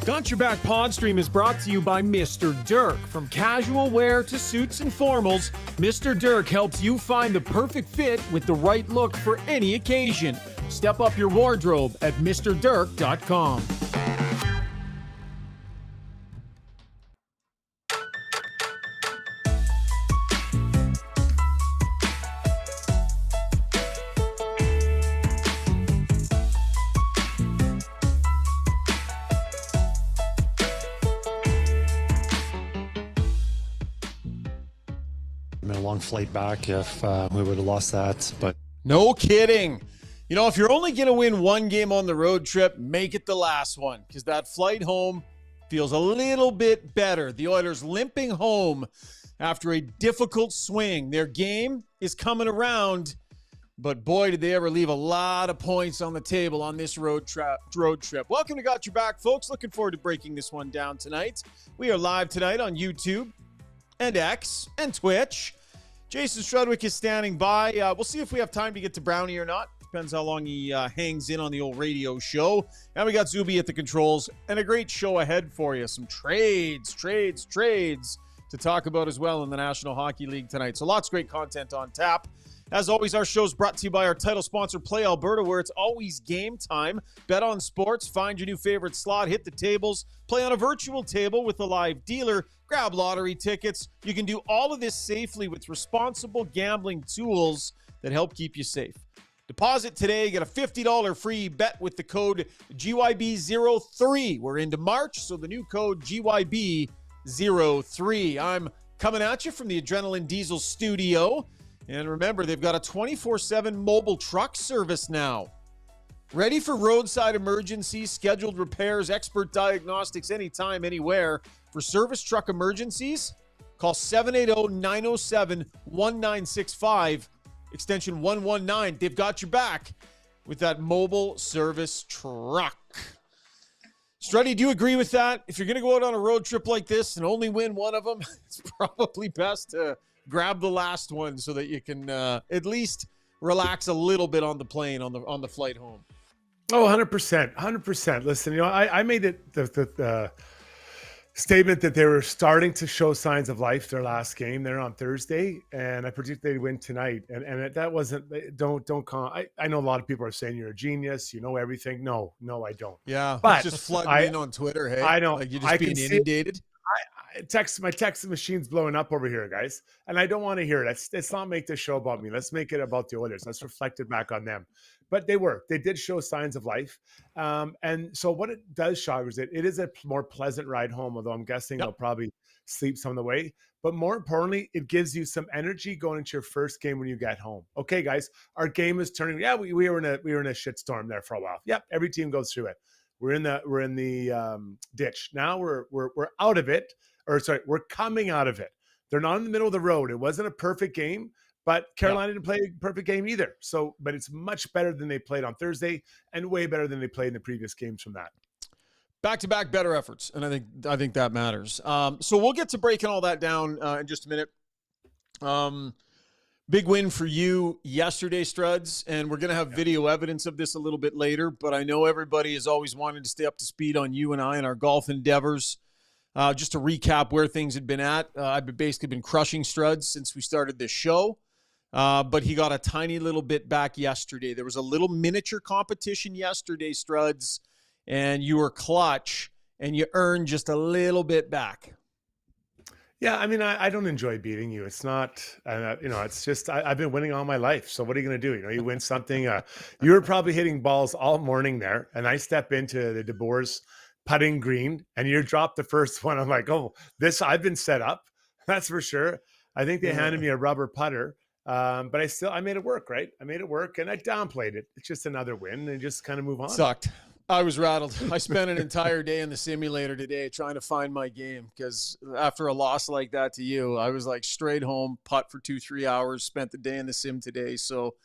Got Your Back Podstream is brought to you by Mr. Dirk. From casual wear to suits and formals, Mr. Dirk helps you find the perfect fit with the right look for any occasion. Step up your wardrobe at MrDirk.com. A long flight back if we would have lost that, but no kidding. You know, if you're only going to win one game on the road trip, make it the last one, because that flight home feels a little bit better. The Oilers limping home after a difficult swing. Their game is coming around, but boy, did they ever leave a lot of points on the table on this road trip. Welcome to Got Your Back, folks. Looking forward to breaking this one down tonight. We are live tonight on YouTube and X and Twitch. Jason Strudwick is standing by. We'll see if we have time to get to Brownie or not. Depends how long he hangs in on the old radio show. And we got Zuby at the controls and a great show ahead for you. Some trades to talk about as well in the National Hockey League tonight. So lots of great content on tap. As always, our show is brought to you by our title sponsor, Play Alberta, where it's always game time. Bet on sports, find your new favorite slot, hit the tables, play on a virtual table with a live dealer, grab lottery tickets. You can do all of this safely with responsible gambling tools that help keep you safe. Deposit today, get a $50 free bet with the code GYB03. We're into March, so the new code GYB03. I'm coming at you from the Adrenaline Diesel studio. And remember, they've got a 24/7 mobile truck service now. Ready for roadside emergencies, scheduled repairs, expert diagnostics anytime, anywhere. For service truck emergencies, call 780-907-1965, extension 119. They've got your back with that mobile service truck. Struddy, do you agree with that? If you're going to go out on a road trip like this and only win one of them, it's probably best to grab the last one so that you can at least relax a little bit on the plane on the flight home. Oh, 100%. Listen, you know, I made it the statement that they were starting to show signs of life their last game there on Thursday, and I predicted they'd win tonight. And that wasn't, don't call. I know a lot of people are saying you're a genius, you know everything. No, I don't. Yeah, but just flooding in on Twitter. Hey, I don't. Like you're just being inundated. My text machine's blowing up over here, guys, and I don't want to hear it. Let's not make this show about me. Let's make it about the Oilers. Let's reflect it back on them. But they did show signs of life. And so what it does, Shog, is it is a more pleasant ride home, although I'm guessing they'll probably sleep some of the way. But more importantly, it gives you some energy going into your first game when you get home. Okay, guys, our game is turning. Yeah, we were in a shitstorm there for a while. Yep, every team goes through it. We're in the ditch. Now we're out of it. We're coming out of it. They're not in the middle of the road. It wasn't a perfect game, but Carolina didn't play a perfect game either. So, but it's much better than they played on Thursday and way better than they played in the previous games from that. Back-to-back better efforts, and I think that matters. So we'll get to breaking all that down in just a minute. Big win for you yesterday, Struds, and we're going to have video evidence of this a little bit later, but I know everybody is always wanting to stay up to speed on you and I and our golf endeavors. Just to recap where things had been at, I've basically been crushing Struds since we started this show, but he got a tiny little bit back yesterday. There was a little miniature competition yesterday, Struds, and you were clutch, and you earned just a little bit back. Yeah, I mean, I don't enjoy beating you. It's not, it's just I've been winning all my life. So what are you going to do? You know, you win something. You were probably hitting balls all morning there, and I step into the DeBoer's putting green, and you dropped the first one. I'm like, oh, I've been set up. That's for sure. I think they handed me a rubber putter, but I made it work, right? I made it work, and I downplayed it. It's just another win, and just kind of move on. Sucked. I was rattled. I spent an entire day in the simulator today trying to find my game because after a loss like that to you, I was like straight home, putt for 2-3 hours, spent the day in the sim today. So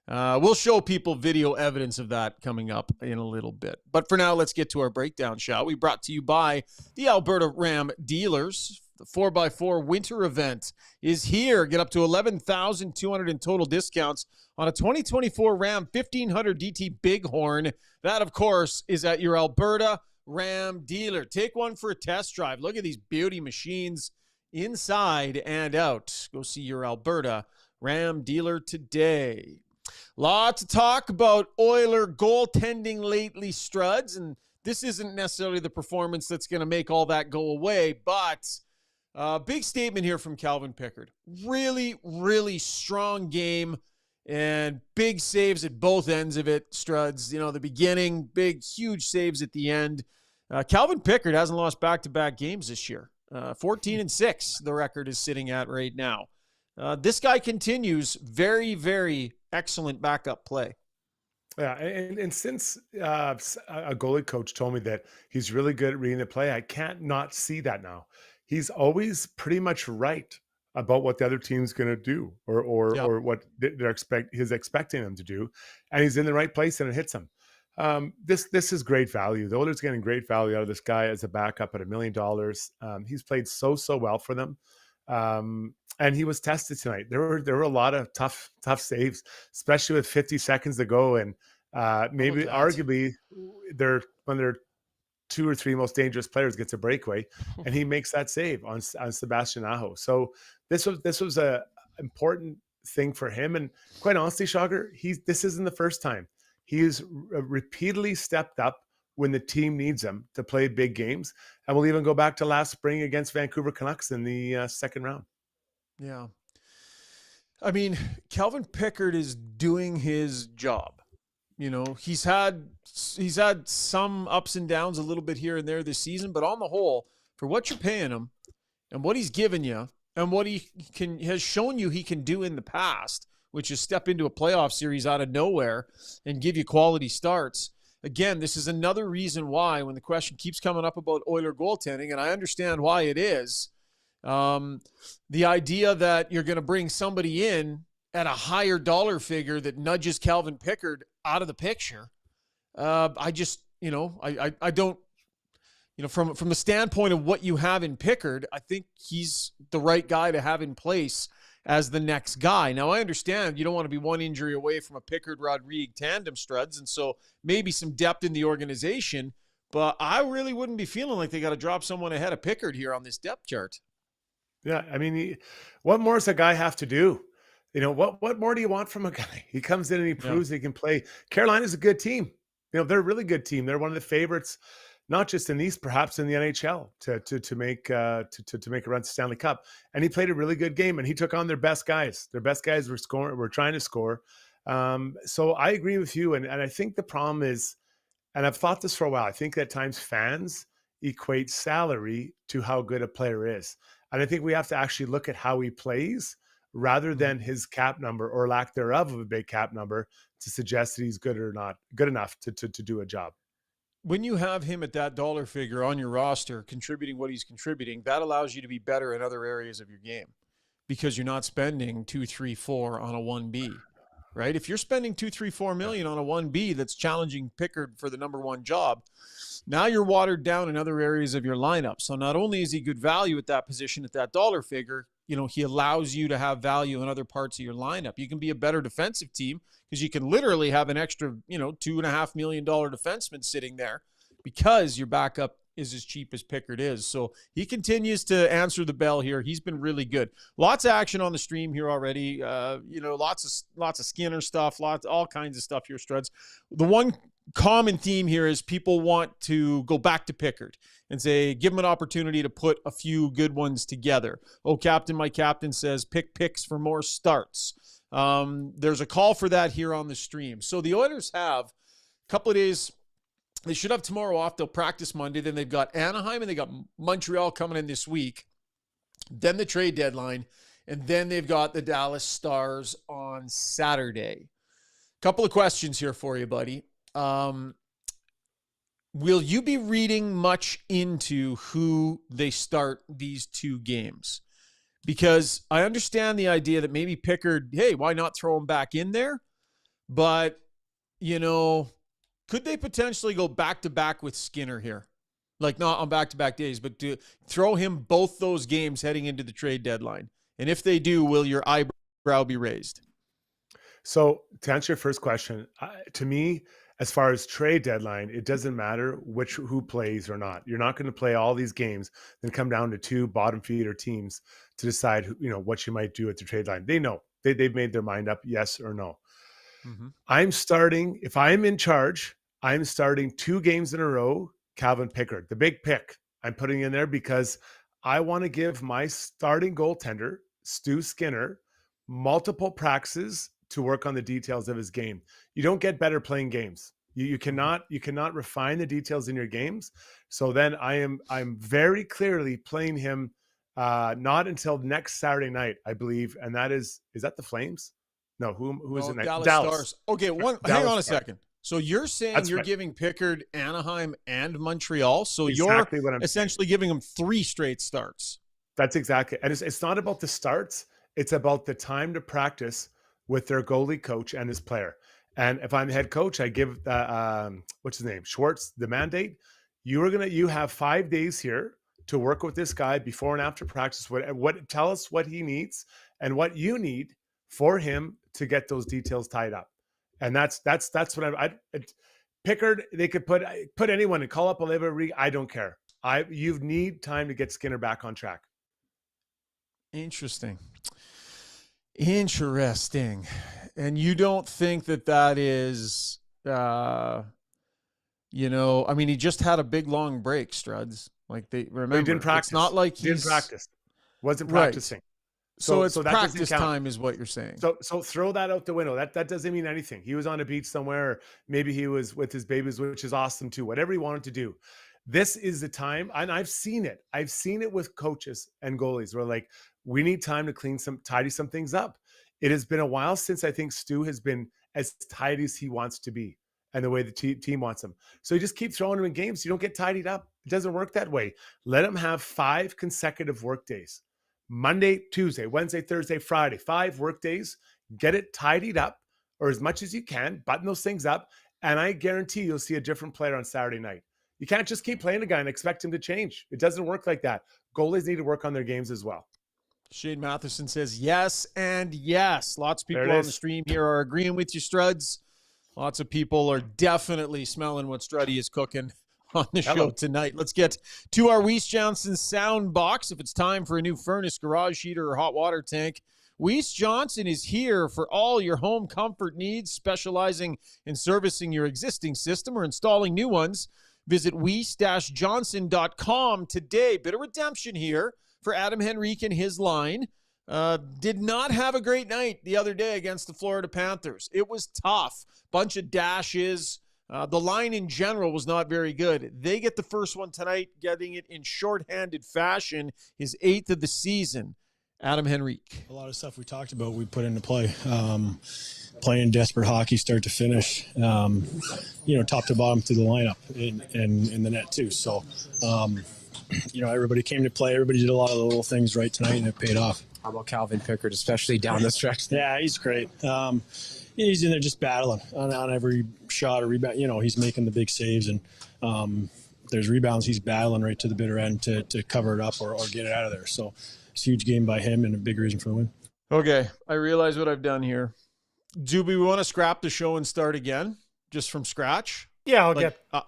we'll show people video evidence of that coming up in a little bit. But for now, let's get to our breakdown, shall we? Brought to you by the Alberta Ram Dealers. The 4x4 winter event is here. Get up to $11,200 in total discounts on a 2024 Ram 1500 DT Bighorn. That, of course, is at your Alberta Ram dealer. Take one for a test drive. Look at these beauty machines inside and out. Go see your Alberta Ram dealer today. Lots of talk about Oiler goaltending lately, Struds, and this isn't necessarily the performance that's going to make all that go away, but big statement here from Calvin Pickard. Really, really strong game and big saves at both ends of it, Struds. You know, the beginning, big, huge saves at the end. Calvin Pickard hasn't lost back-to-back games this year. 14-6, the record is sitting at right now. This guy continues very, very excellent backup play. Yeah, and since a goalie coach told me that he's really good at reading the play, I can't not see that now. He's always pretty much right about what the other team's going to do, or what he's expecting them to do, and he's in the right place and it hits him. This is great value. The Oilers getting great value out of this guy as a backup at $1 million. He's played so well for them. And he was tested tonight. There were a lot of tough saves, especially with 50 seconds to go. And maybe arguably one of their 2 or 3 most dangerous players gets a breakaway, and he makes that save on Sebastian Aho. So this was a important thing for him. And quite honestly, Schauger, this isn't the first time. He's repeatedly stepped up when the team needs him to play big games. And we'll even go back to last spring against Vancouver Canucks in the second round. Yeah. I mean, Calvin Pickard is doing his job. You know, he's had some ups and downs a little bit here and there this season, but on the whole, for what you're paying him and what he's given you and what he has shown you he can do in the past, which is step into a playoff series out of nowhere and give you quality starts. Again, this is another reason why when the question keeps coming up about Oiler goaltending, and I understand why it is, the idea that you're going to bring somebody in at a higher dollar figure that nudges Calvin Pickard out of the picture. I just, I don't, from the standpoint of what you have in Pickard, I think he's the right guy to have in place as the next guy. Now, I understand you don't want to be one injury away from a Pickard-Rodrigue tandem, Struds, and so maybe some depth in the organization, but I really wouldn't be feeling like they got to drop someone ahead of Pickard here on this depth chart. Yeah, I mean, what more does a guy have to do? What more do you want from a guy? He comes in and he proves he can play. Carolina's a good team. They're a really good team. They're one of the favorites, not just in the East, perhaps in the NHL to make a run to Stanley Cup. And he played a really good game, and he took on their best guys. Their best guys were trying to score. So I agree with you, and I think the problem is, and I've thought this for a while, I think at times fans equate salary to how good a player is. And I think we have to actually look at how he plays rather than his cap number or lack thereof of a big cap number to suggest that he's good or not good enough to do a job. When you have him at that dollar figure on your roster, contributing what he's contributing, that allows you to be better in other areas of your game because you're not spending 2, 3, 4 on a 1B, right? If you're spending 2, 3, 4 million on a 1B that's challenging Pickard for the number one job, now you're watered down in other areas of your lineup. So not only is he good value at that position at that dollar figure, he allows you to have value in other parts of your lineup. You can be a better defensive team because you can literally have an extra, $2.5 million defenseman sitting there because your backup is as cheap as Pickard is. So he continues to answer the bell here. He's been really good. Lots of action on the stream here already. Lots of Skinner stuff, all kinds of stuff here, Struds. The one common theme here is people want to go back to Pickard and say, give him an opportunity to put a few good ones together. Oh, Captain, my captain says pick picks for more starts. There's a call for that here on the stream. So the Oilers have a couple of days. They should have tomorrow off. They'll practice Monday. Then they've got Anaheim and they got Montreal coming in this week. Then the trade deadline. And then they've got the Dallas Stars on Saturday. Couple of questions here for you, buddy. Will you be reading much into who they start these two games? Because I understand the idea that maybe Pickard, hey, why not throw him back in there? But, could they potentially go back-to-back with Skinner here? Like, not on back-to-back days, but to throw him both those games heading into the trade deadline? And if they do, will your eyebrow be raised? So to answer your first question, to me, as far as trade deadline, it doesn't matter who plays or not. You're not going to play all these games, then come down to 2 bottom feeder teams to decide what you might do at the trade line. They know they've made their mind up, yes or no. I'm starting, if I'm in charge, I'm starting 2 games in a row, Calvin Pickard, the big pick I'm putting in there because I want to give my starting goaltender, Stu Skinner, multiple practices to work on the details of his game. You don't get better playing games. You cannot refine the details in your games. So then I'm very clearly playing him not until next Saturday night, I believe, and that is that the Flames? No, who is it next? Dallas Stars. Okay, hang on a second. So you're saying you're giving Pickard Anaheim and Montreal, so exactly you're essentially giving him 3 straight starts. That's exactly, and it's not about the starts; it's about the time to practice with their goalie coach and his player. And if I'm head coach, I give what's his name, Schwartz, the mandate. You have 5 days here to work with this guy before and after practice. Tell us what he needs and what you need for him to get those details tied up. And that's what Pickard, they could put anyone and call up Oliver Reed. I don't care. You need time to get Skinner back on track. Interesting. And you don't think that is, I mean, he just had a big long break, Struds. Like he didn't practice. It's not like he didn't practice. Wasn't practicing. Right. So it's practice time is what you're saying. So throw that out the window. That doesn't mean anything. He was on a beach somewhere. Maybe he was with his babies, which is awesome too. Whatever he wanted to do. This is the time, and I've seen it. I've seen it with coaches and goalies where we need time to tidy some things up. It has been a while since I think Stu has been as tidy as he wants to be and the way the team wants him. So you just keep throwing him in games. You don't get tidied up. It doesn't work that way. Let him have 5 consecutive work days. Monday, Tuesday, Wednesday, Thursday, Friday, 5 work days. Get it tidied up, or as much as you can, button those things up, and I guarantee you'll see a different player on Saturday night. You can't just keep playing a guy and expect him to change. It doesn't work like that. Goalies need to work on their games as well. Shane Matheson says yes and yes. Lots of people on the stream here are agreeing with you, Struds. Lots of people are definitely smelling what Struddy is cooking on the show tonight. Let's get to our Weiss Johnson sound box. If it's time for a new furnace, garage heater, or hot water tank, Weiss Johnson is here for all your home comfort needs, specializing in servicing your existing system or installing new ones. Visit weiss-johnson.com today. Bit of redemption here for Adam Henrique and his line. Did not have a great night the other day against the Florida Panthers. It was tough. Bunch of dashes. The line in general was not very good. They get the first one tonight, getting it in shorthanded fashion, his 8th of the season. Adam Henrique. A lot of stuff we talked about, we put into play. Playing desperate hockey, start to finish, top to bottom through the lineup and in the net too. So, everybody came to play. Everybody did a lot of the little things right tonight, and it paid off. How about Calvin Pickard, especially down the stretch? Yeah, he's great. He's in there just battling on every shot or rebound. He's making the big saves, and there's rebounds. He's battling right to the bitter end to cover it up or get it out of there. So it's a huge game by him and a big reason for the win. Okay, I realize what I've done here. Do we want to scrap the show and start again, just from scratch? Yeah, I'll get. You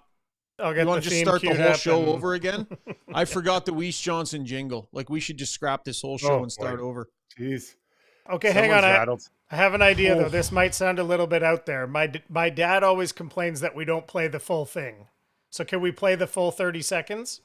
the want to just theme start the queued whole up show and- over again? I forgot the Weiss Johnson jingle. We should just scrap this whole show and start over. Jeez. Okay, hang on. Rattled. I have an idea though. This might sound a little bit out there. My dad always complains that we don't play the full thing. So can we play the full 30 seconds?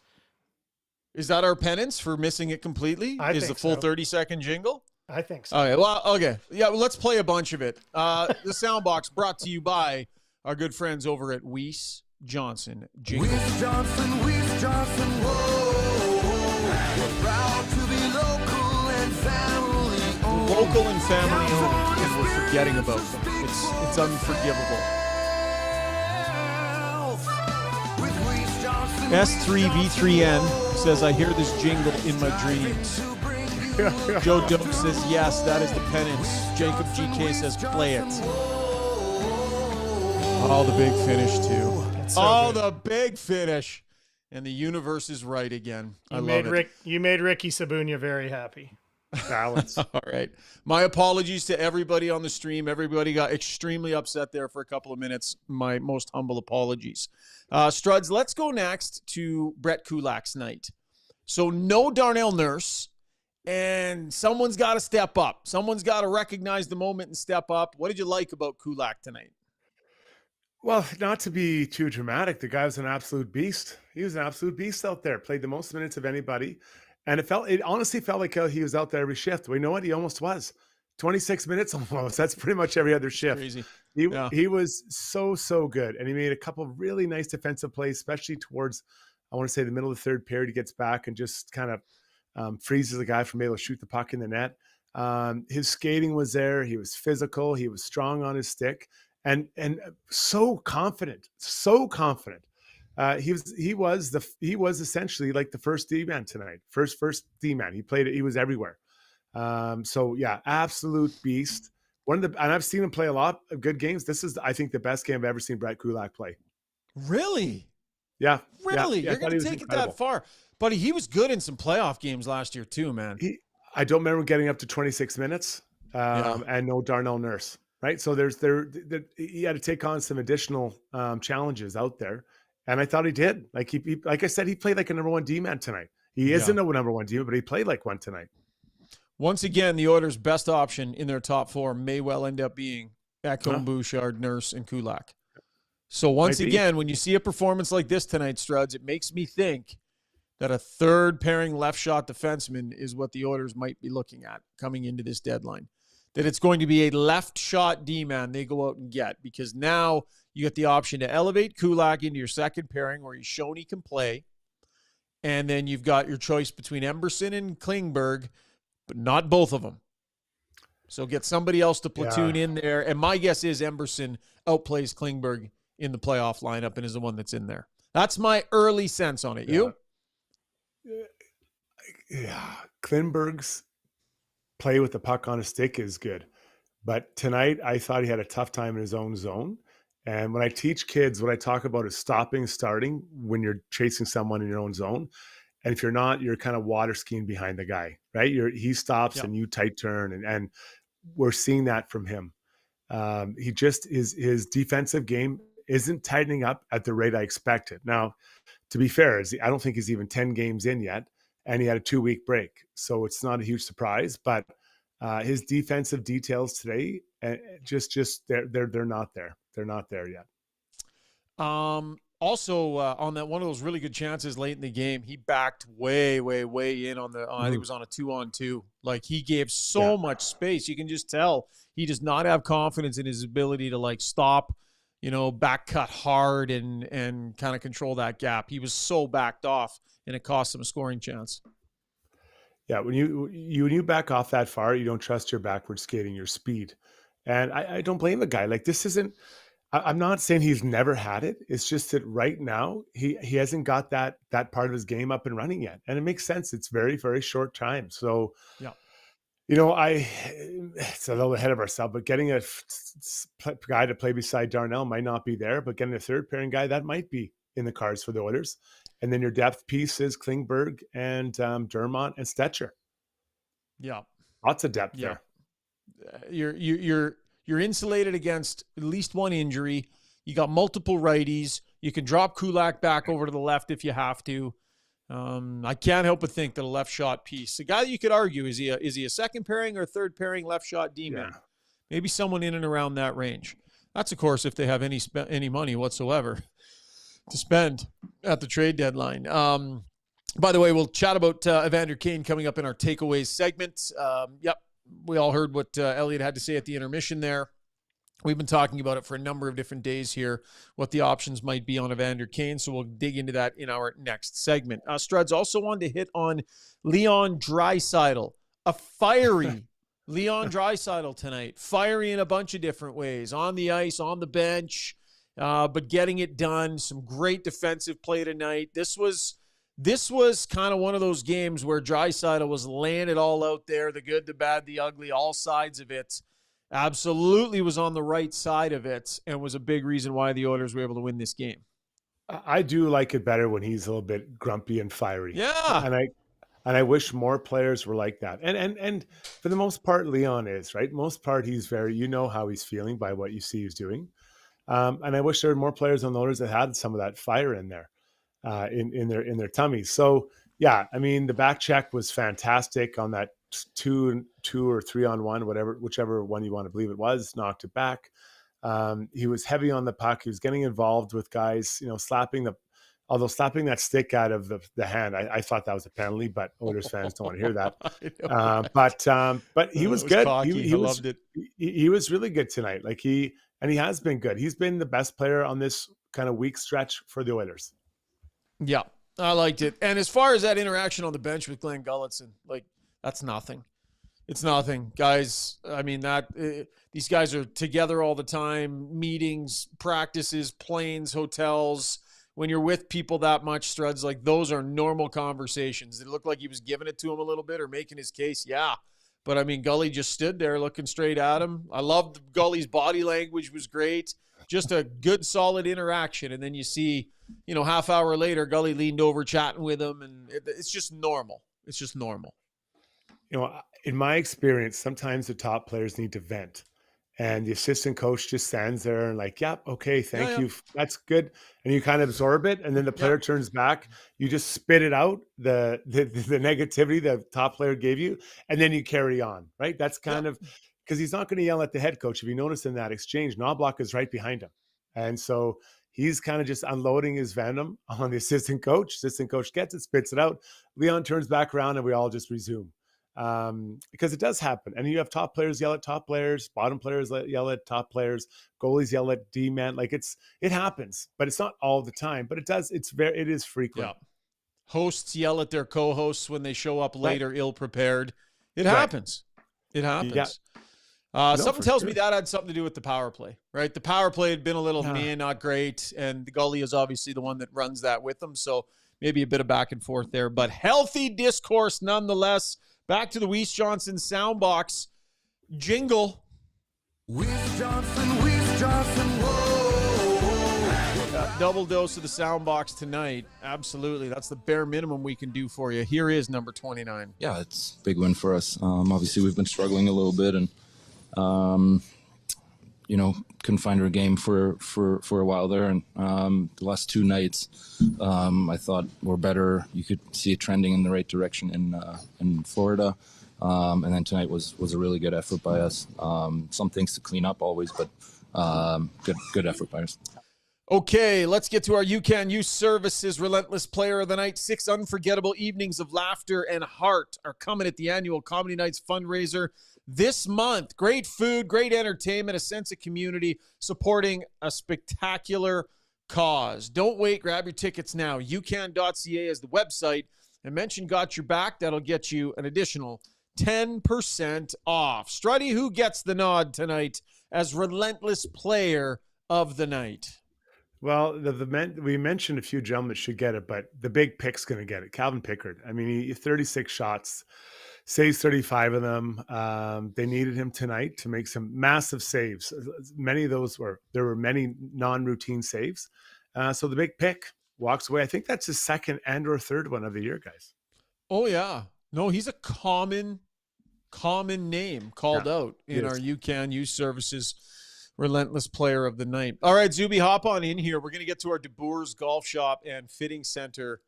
Is that our penance for missing it completely? I Is think the full so. 30-second jingle? I think so. Okay, well, okay. Yeah, well, let's play a bunch of it. The Soundbox brought to you by our good friends over at Weiss Johnson Jingle. Weiss Johnson, whoa. We're proud to be local and family owned. Local and family owned, and we're forgetting about them. It's unforgivable. With Weiss Johnson, S3V3N says, I hear this jingle in my dreams. Joe Doak says, yes, that is the penance. Jacob GK says, play it. Oh, the big finish, too. So good. The big finish. And the universe is right again. I love it. You made Ricky Sabunia very happy. Balance. All right. My apologies to everybody on the stream. Everybody got extremely upset there for a couple of minutes. My most humble apologies. Struds, let's go next to Brett Kulak's night. So no Darnell Nurse, and someone's got to step up. Someone's got to recognize the moment and step up. What did you like about Kulak tonight? Well, not to be too dramatic, the guy was an absolute beast. He was an absolute beast out there. Played the most minutes of anybody. And it honestly felt like he was out there every shift. Well, you know what? He almost was. 26 minutes almost. That's pretty much every other shift. Crazy. He was so good. And he made a couple of really nice defensive plays, especially towards, I want to say, the middle of the third period. He gets back and just kind of freezes the guy from being able to shoot the puck in the net. His skating was there. He was physical. He was strong on his stick and so confident. He was essentially like the first D-man tonight. First D-man. He played it. He was everywhere. So yeah, absolute beast. And I've seen him play a lot of good games. This is, I think, the best game I've ever seen Brett Kulak play. Really? Yeah. Really? Yeah, You're going to take it that far. Buddy, he was good in some playoff games last year too, man. I don't remember getting up to 26 minutes and no Darnell Nurse, right? So he had to take on some additional challenges out there. And I thought he did. Like like I said, he played like a number one D-man tonight. He isn't a number one D-man, but he played like one tonight. Once again, the Oilers' best option in their top four may well end up being Ekholm, Bouchard, Nurse, and Kulak. So once again, when you see a performance like this tonight, Struds, it makes me think that a third pairing left shot defenseman is what the Oilers might be looking at coming into this deadline. That it's going to be a left shot D-man they go out and get, because now you get the option to elevate Kulak into your second pairing where he's shown he can play. And then you've got your choice between Emberson and Klingberg, but not both of them. So get somebody else to platoon in there. And my guess is Emberson outplays Klingberg in the playoff lineup and is the one that's in there. That's my early sense on it. You? Yeah. Klingberg's play with the puck on a stick is good. But tonight, I thought he had a tough time in his own zone. And when I teach kids, what I talk about is stopping, starting when you're chasing someone in your own zone. And if you're not, you're kind of water skiing behind the guy, right? He stops and you tight turn. And we're seeing that from him. He just his defensive game isn't tightening up at the rate I expected. Now, to be fair, I don't think he's even 10 games in yet. And he had a 2-week break. So it's not a huge surprise, but his defensive details today, they're not there. They're not there yet. Also, on that one of those really good chances late in the game, he backed way in on I think it was on a 2-on-2. Like, he gave so much space. You can just tell he does not have confidence in his ability to like stop, back cut hard and kind of control that gap. He was so backed off, and it cost him a scoring chance. Yeah, when you back off that far, you don't trust your backward skating, your speed. And I don't blame the guy. Like, this isn't, I'm not saying he's never had it. It's just that right now he hasn't got that part of his game up and running yet. And it makes sense. It's very, very short time. So, it's a little ahead of ourselves, but getting a guy to play beside Darnell might not be there, but getting a third pairing guy, that might be in the cards for the Oilers. And then your depth piece is Klingberg and Dermott and Stetcher. Yeah. Lots of depth there. You're insulated against at least one injury. You got multiple righties. You can drop Kulak back over to the left if you have to. I can't help but think that a left shot piece, the guy that you could argue, is he a second pairing or third pairing left shot D-man? Yeah. Maybe someone in and around that range. That's, of course, if they have any money whatsoever to spend at the trade deadline. By the way, we'll chat about Evander Kane coming up in our takeaways segment. We all heard what Elliot had to say at the intermission there. We've been talking about it for a number of different days here, what the options might be on Evander Kane, so we'll dig into that in our next segment. Struds also wanted to hit on Leon Draisaitl, a fiery Leon Draisaitl tonight, fiery in a bunch of different ways, on the ice, on the bench, but getting it done. Some great defensive play tonight. This was kind of one of those games where Draisaitl was laying it all out there, the good, the bad, the ugly, all sides of it. Absolutely was on the right side of it and was a big reason why the Oilers were able to win this game. I do like it better when he's a little bit grumpy and fiery. Yeah. And And I wish more players were like that. And for the most part, Leon is, right? Most part, he's very, you know how he's feeling by what you see he's doing. And I wish there were more players on the Oilers that had some of that fire in there, in their tummies. So yeah, I mean, the back check was fantastic on that two or 3-on-1, whichever one you want to believe it was, knocked it back. He was heavy on the puck. He was getting involved with guys, slapping that stick out of the hand. I thought that was a penalty, but Oilers fans don't want to hear that. But he was good. He loved it. He was really good tonight. He has been good. He's been the best player on this kind of weak stretch for the Oilers. Yeah, I liked it. And as far as that interaction on the bench with Glenn Gulletson, that's nothing. It's nothing, guys. I mean, these guys are together all the time, meetings, practices, planes, hotels. When you're with people that much, Struds, those are normal conversations. It looked like he was giving it to him a little bit or making his case. Yeah. But I mean, Gully just stood there looking straight at him. I loved Gully's body language was great. Just a good, solid interaction. And then you see, half hour later, Gully leaned over chatting with him, and it's just normal. It's just normal. In my experience, sometimes the top players need to vent. And the assistant coach just stands there and yep, okay, thank you. That's good. And you kind of absorb it. And then the player turns back. You just spit it out, the negativity the top player gave you. And then you carry on, right? That's kind of, because he's not going to yell at the head coach. If you notice in that exchange, Knobloch is right behind him. And so he's kind of just unloading his venom on the assistant coach. Assistant coach gets it, spits it out. Leon turns back around and we all just resume. Because it does happen. And you have top players yell at top players, bottom players yell at top players, goalies yell at D-men. It happens, but it's not all the time, but it does. It is frequent. Yeah. Hosts yell at their co-hosts when they show up late or ill-prepared. It happens. It happens. Yeah. Something tells me that had something to do with the power play, right? The power play had been a little not great. And the goalie is obviously the one that runs that with them. So maybe a bit of back and forth there, but healthy discourse nonetheless. Back to the Weiss Johnson Soundbox jingle. Weiss Johnson, whoa. Double dose of the Soundbox tonight. Absolutely. That's the bare minimum we can do for you. Here is number 29. Yeah, it's a big win for us. Obviously, we've been struggling a little bit and, couldn't find our game for a while there. And the last two nights, I thought were better. You could see it trending in the right direction in Florida. And then tonight was a really good effort by us. Some things to clean up always, but good effort by us. Okay, let's get to our UCAN Youth Services Relentless Player of the Night. 6 unforgettable evenings of laughter and heart are coming at the annual Comedy Nights fundraiser this month. Great food, great entertainment, a sense of community, supporting a spectacular cause. Don't wait, grab your tickets now. UCAN.ca is the website, and mention Got Your Back. That'll get you an additional 10% off. Struddy, who gets the nod tonight as Relentless Player of the Night? Well, we mentioned a few gentlemen that should get it, but the big pick's going to get it. Calvin Pickard. I mean, he 36 shots, saves 35 of them. They needed him tonight to make some massive saves. Many of those there were many non-routine saves. So the big pick walks away. I think that's his second and or third one of the year, guys. Oh, yeah. No, he's a common name called out in our UCAN Youth Services Relentless Player of the Night. All right, Zuby, hop on in here. We're going to get to our DeBoers Golf Shop and Fitting Center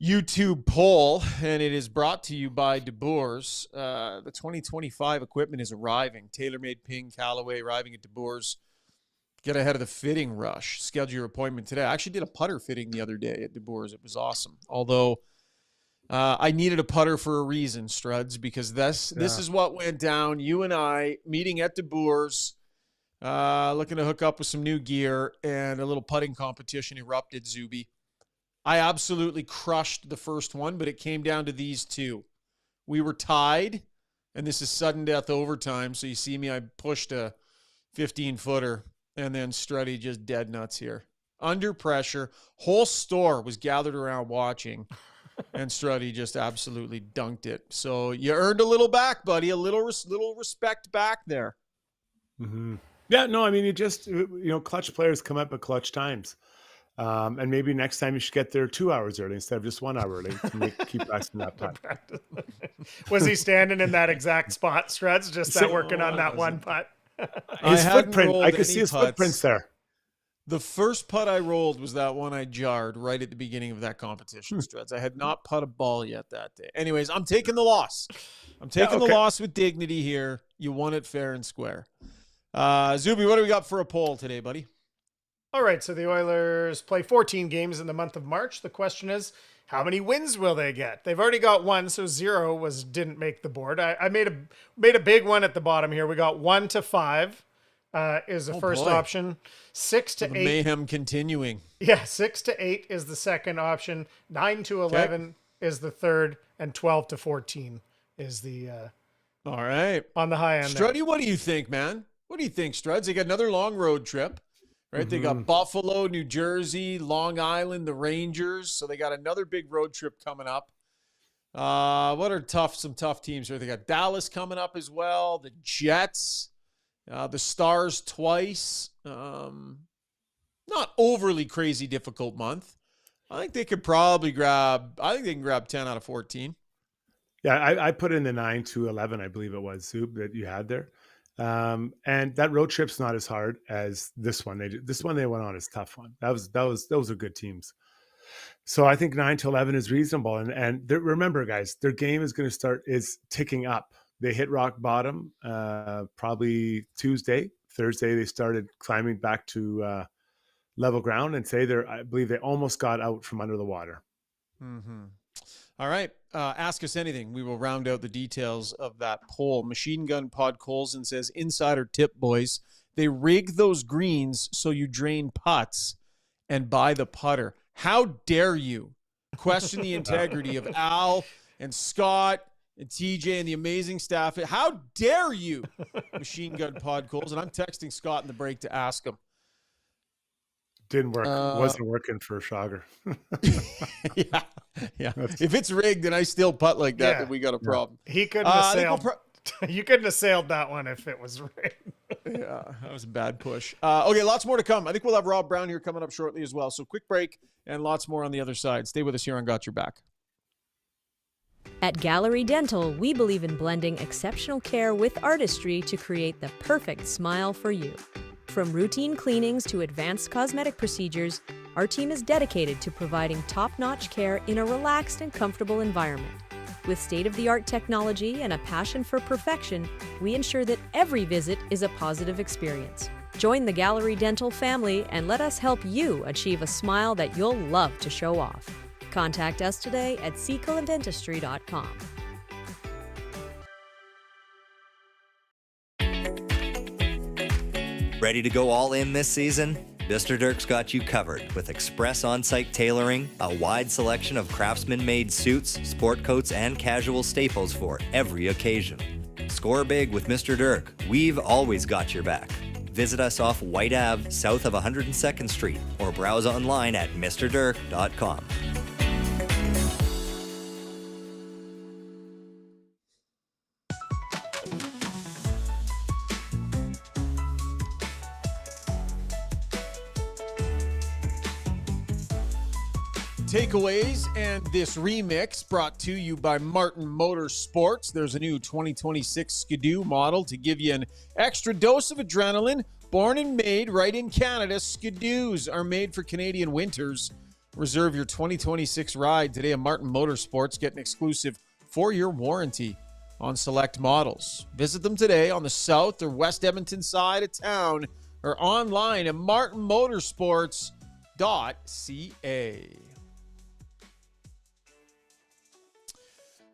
YouTube poll, and it is brought to you by DeBoers. The 2025 equipment is arriving. TaylorMade Ping Callaway arriving at DeBoers. Get ahead of the fitting rush. Schedule your appointment today. I actually did a putter fitting the other day at DeBoers. It was awesome. Although I needed a putter for a reason, Struds, because this is what went down. You and I meeting at DeBoers, looking to hook up with some new gear, and a little putting competition erupted, Zuby. I absolutely crushed the first one, but it came down to these two. We were tied, and this is sudden death overtime. So you see me, I pushed a 15-footer, and then Struddy just dead nuts here. Under pressure, whole store was gathered around watching, and Struddy just absolutely dunked it. So you earned a little back, buddy, a little respect back there. Mm-hmm. Yeah, no, I mean, clutch players come up at clutch times. And maybe next time you should get there 2 hours early instead of just 1 hour early to keep practicing that putt. Was he standing in that exact spot, Struds, just that working on that one putt? His footprint, I could see his footprints there. The first putt I rolled was that one I jarred right at the beginning of that competition, Struds. I had not put a ball yet that day. Anyways, I'm taking the loss. I'm taking the loss with dignity here. You won it fair and square. Zuby, what do we got for a poll today, buddy? All right, so the Oilers play 14 games in the month of March. The question is, how many wins will they get? They've already got one, so 0 didn't make the board. I made a big one at the bottom here. We got 1 to 5 is the first option. 6 to 8. Mayhem continuing. Yeah, 6 to 8 is the second option. 9 to 11 is the third, and 12 to 14 is the all right on the high end. Struddy, what do you think, man? What do you think, Struds? They got another long road trip. Right, They got Buffalo, New Jersey, Long Island, the Rangers. So they got another big road trip coming up. What are some tough teams here? They got Dallas coming up as well, the Jets, the Stars twice. Not overly crazy difficult month. I think they could probably grab 10 out of 14. Yeah, I put in the 9 to 11, I believe it was, Zoop, that you had there. And that road trip's not as hard as this one. This one they went on is a tough one. Those are good teams. So I think 9 to 11 is reasonable. And remember, guys, their game is ticking up. They hit rock bottom probably Tuesday. Thursday they started climbing back to level ground, and I believe they almost got out from under the water. Mm-hmm. All right. Ask us anything. We will round out the details of that poll. Machine Gun Pod Colson says, insider tip, boys. They rig those greens so you drain putts and buy the putter. How dare you question the integrity of Al and Scott and TJ and the amazing staff? How dare you, Machine Gun Pod Colson? I'm texting Scott in the break to ask him. Didn't work. Wasn't working for Rishaug. Yeah. If it's rigged and I still putt like that, then we got a problem. He couldn't have sailed. You couldn't have sailed that one if it was rigged. Yeah, that was a bad push. Okay, lots more to come. I think we'll have Rob Brown here coming up shortly as well. So quick break and lots more on the other side. Stay with us here on Got Your Back. At Gallery Dental, we believe in blending exceptional care with artistry to create the perfect smile for you. From routine cleanings to advanced cosmetic procedures, our team is dedicated to providing top-notch care in a relaxed and comfortable environment. With state-of-the-art technology and a passion for perfection, we ensure that every visit is a positive experience. Join the Gallery Dental family and let us help you achieve a smile that you'll love to show off. Contact us today at secolandentistry.com. Ready to go all in this season? Mr. Dirk's got you covered with express on-site tailoring, a wide selection of craftsman-made suits, sport coats, and casual staples for every occasion. Score big with Mr. Dirk. We've always got your back. Visit us off White Ave, south of 102nd Street, or browse online at mrdirk.com. Takeaways and this remix brought to you by Martin Motorsports. There's a new 2026 Skidoo model to give you an extra dose of adrenaline. Born and made right in Canada, Skidoos are made for Canadian winters. Reserve your 2026 ride today at Martin Motorsports. Get an exclusive 4-year warranty on select models. Visit them today on the south or west Edmonton side of town or online at martinmotorsports.ca.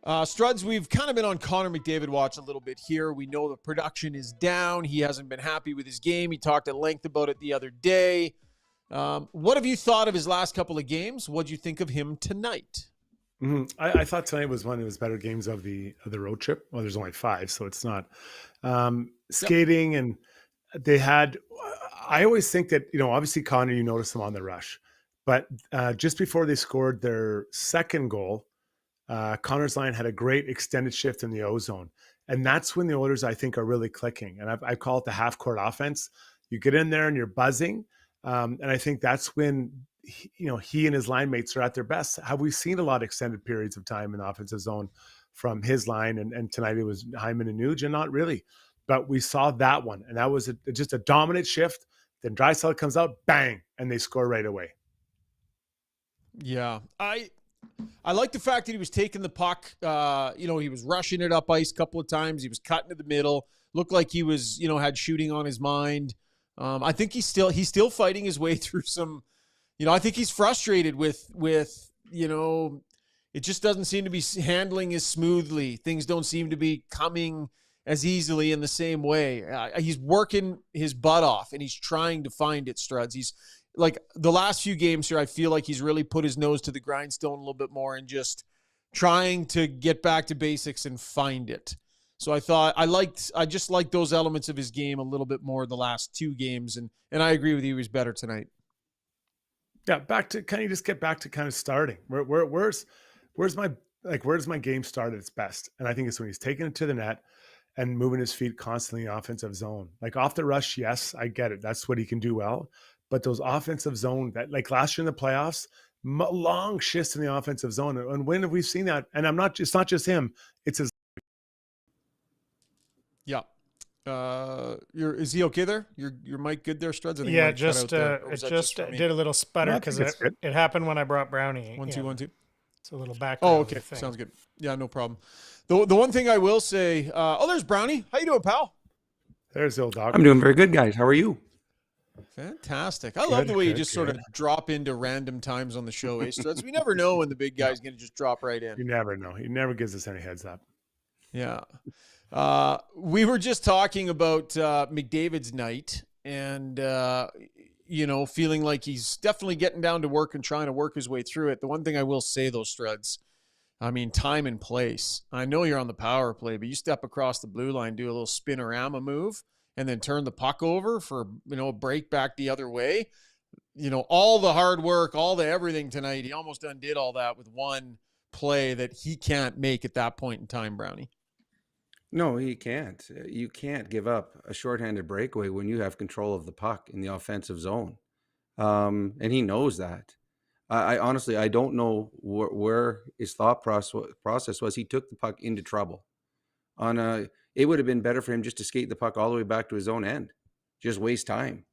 Struds, we've kind of been on Connor McDavid watch a little bit here. We know the production is down. He hasn't been happy with his game. He talked at length about it the other day. What have you thought of his last couple of games? What do you think of him tonight? Mm-hmm. I thought tonight was one of his better games of the road trip. Well, there's only 5, so it's not skating. And they had. I always think that obviously Connor, you notice him on the rush, but just before they scored their second goal. Connor's line had a great extended shift in the O-zone. And that's when the Oilers, I think, are really clicking. And I call it the half-court offense. You get in there and you're buzzing. And I think that's when he and his line mates are at their best. Have we seen a lot of extended periods of time in the offensive zone from his line? And tonight it was Hyman and Nugent, not really. But we saw that one, and that was just a dominant shift. Then Draisaitl comes out, bang, and they score right away. Yeah, I like the fact that he was taking the puck. He was rushing it up ice a couple of times. He was cutting to the middle. Looked like he was, had shooting on his mind. I think he's still fighting his way through some. I think he's frustrated with it just doesn't seem to be handling as smoothly. Things don't seem to be coming as easily in the same way. He's working his butt off, and he's trying to find it, Struds. He's like the last few games here, I feel like he's really put his nose to the grindstone a little bit more and just trying to get back to basics and find it. So I just liked those elements of his game a little bit more the last two games, and I agree with you, he was better tonight. Yeah, can you just get back to kind of starting? Where's my game start at its best? And I think it's when he's taking it to the net and moving his feet constantly in the offensive zone. Like off the rush, yes, I get it. That's what he can do well. But those offensive zone, that like last year in the playoffs, long shifts in the offensive zone. And when have we seen that? And it's not just him. It's his. Yeah. Is he okay there? Your mic good there, Struds? Yeah, just did a little sputter because it happened when I brought Brownie. 1 2 1 2. It's a little background. Oh, okay, sounds good. Yeah, no problem. The one thing I will say, there's Brownie. How you doing, pal? There's the old dog. I'm doing very good, guys. How are you? Fantastic. I love the way you just sort of drop into random times on the show, Struds. We never know when the big guy's going to just drop right in. You never know. He never gives us any heads up. Yeah. We were just talking about McDavid's night and, feeling like he's definitely getting down to work and trying to work his way through it. The one thing I will say, though, Struds, I mean, time and place. I know you're on the power play, but you step across the blue line, do a little spinorama move, and then turn the puck over for, a break back the other way. All the hard work, all the everything tonight, he almost undid all that with one play that he can't make at that point in time, Brownie. No, he can't. You can't give up a shorthanded breakaway when you have control of the puck in the offensive zone. And he knows that. I honestly, I don't know where his thought process was. He took the puck into trouble. It would have been better for him just to skate the puck all the way back to his own end. Just waste time.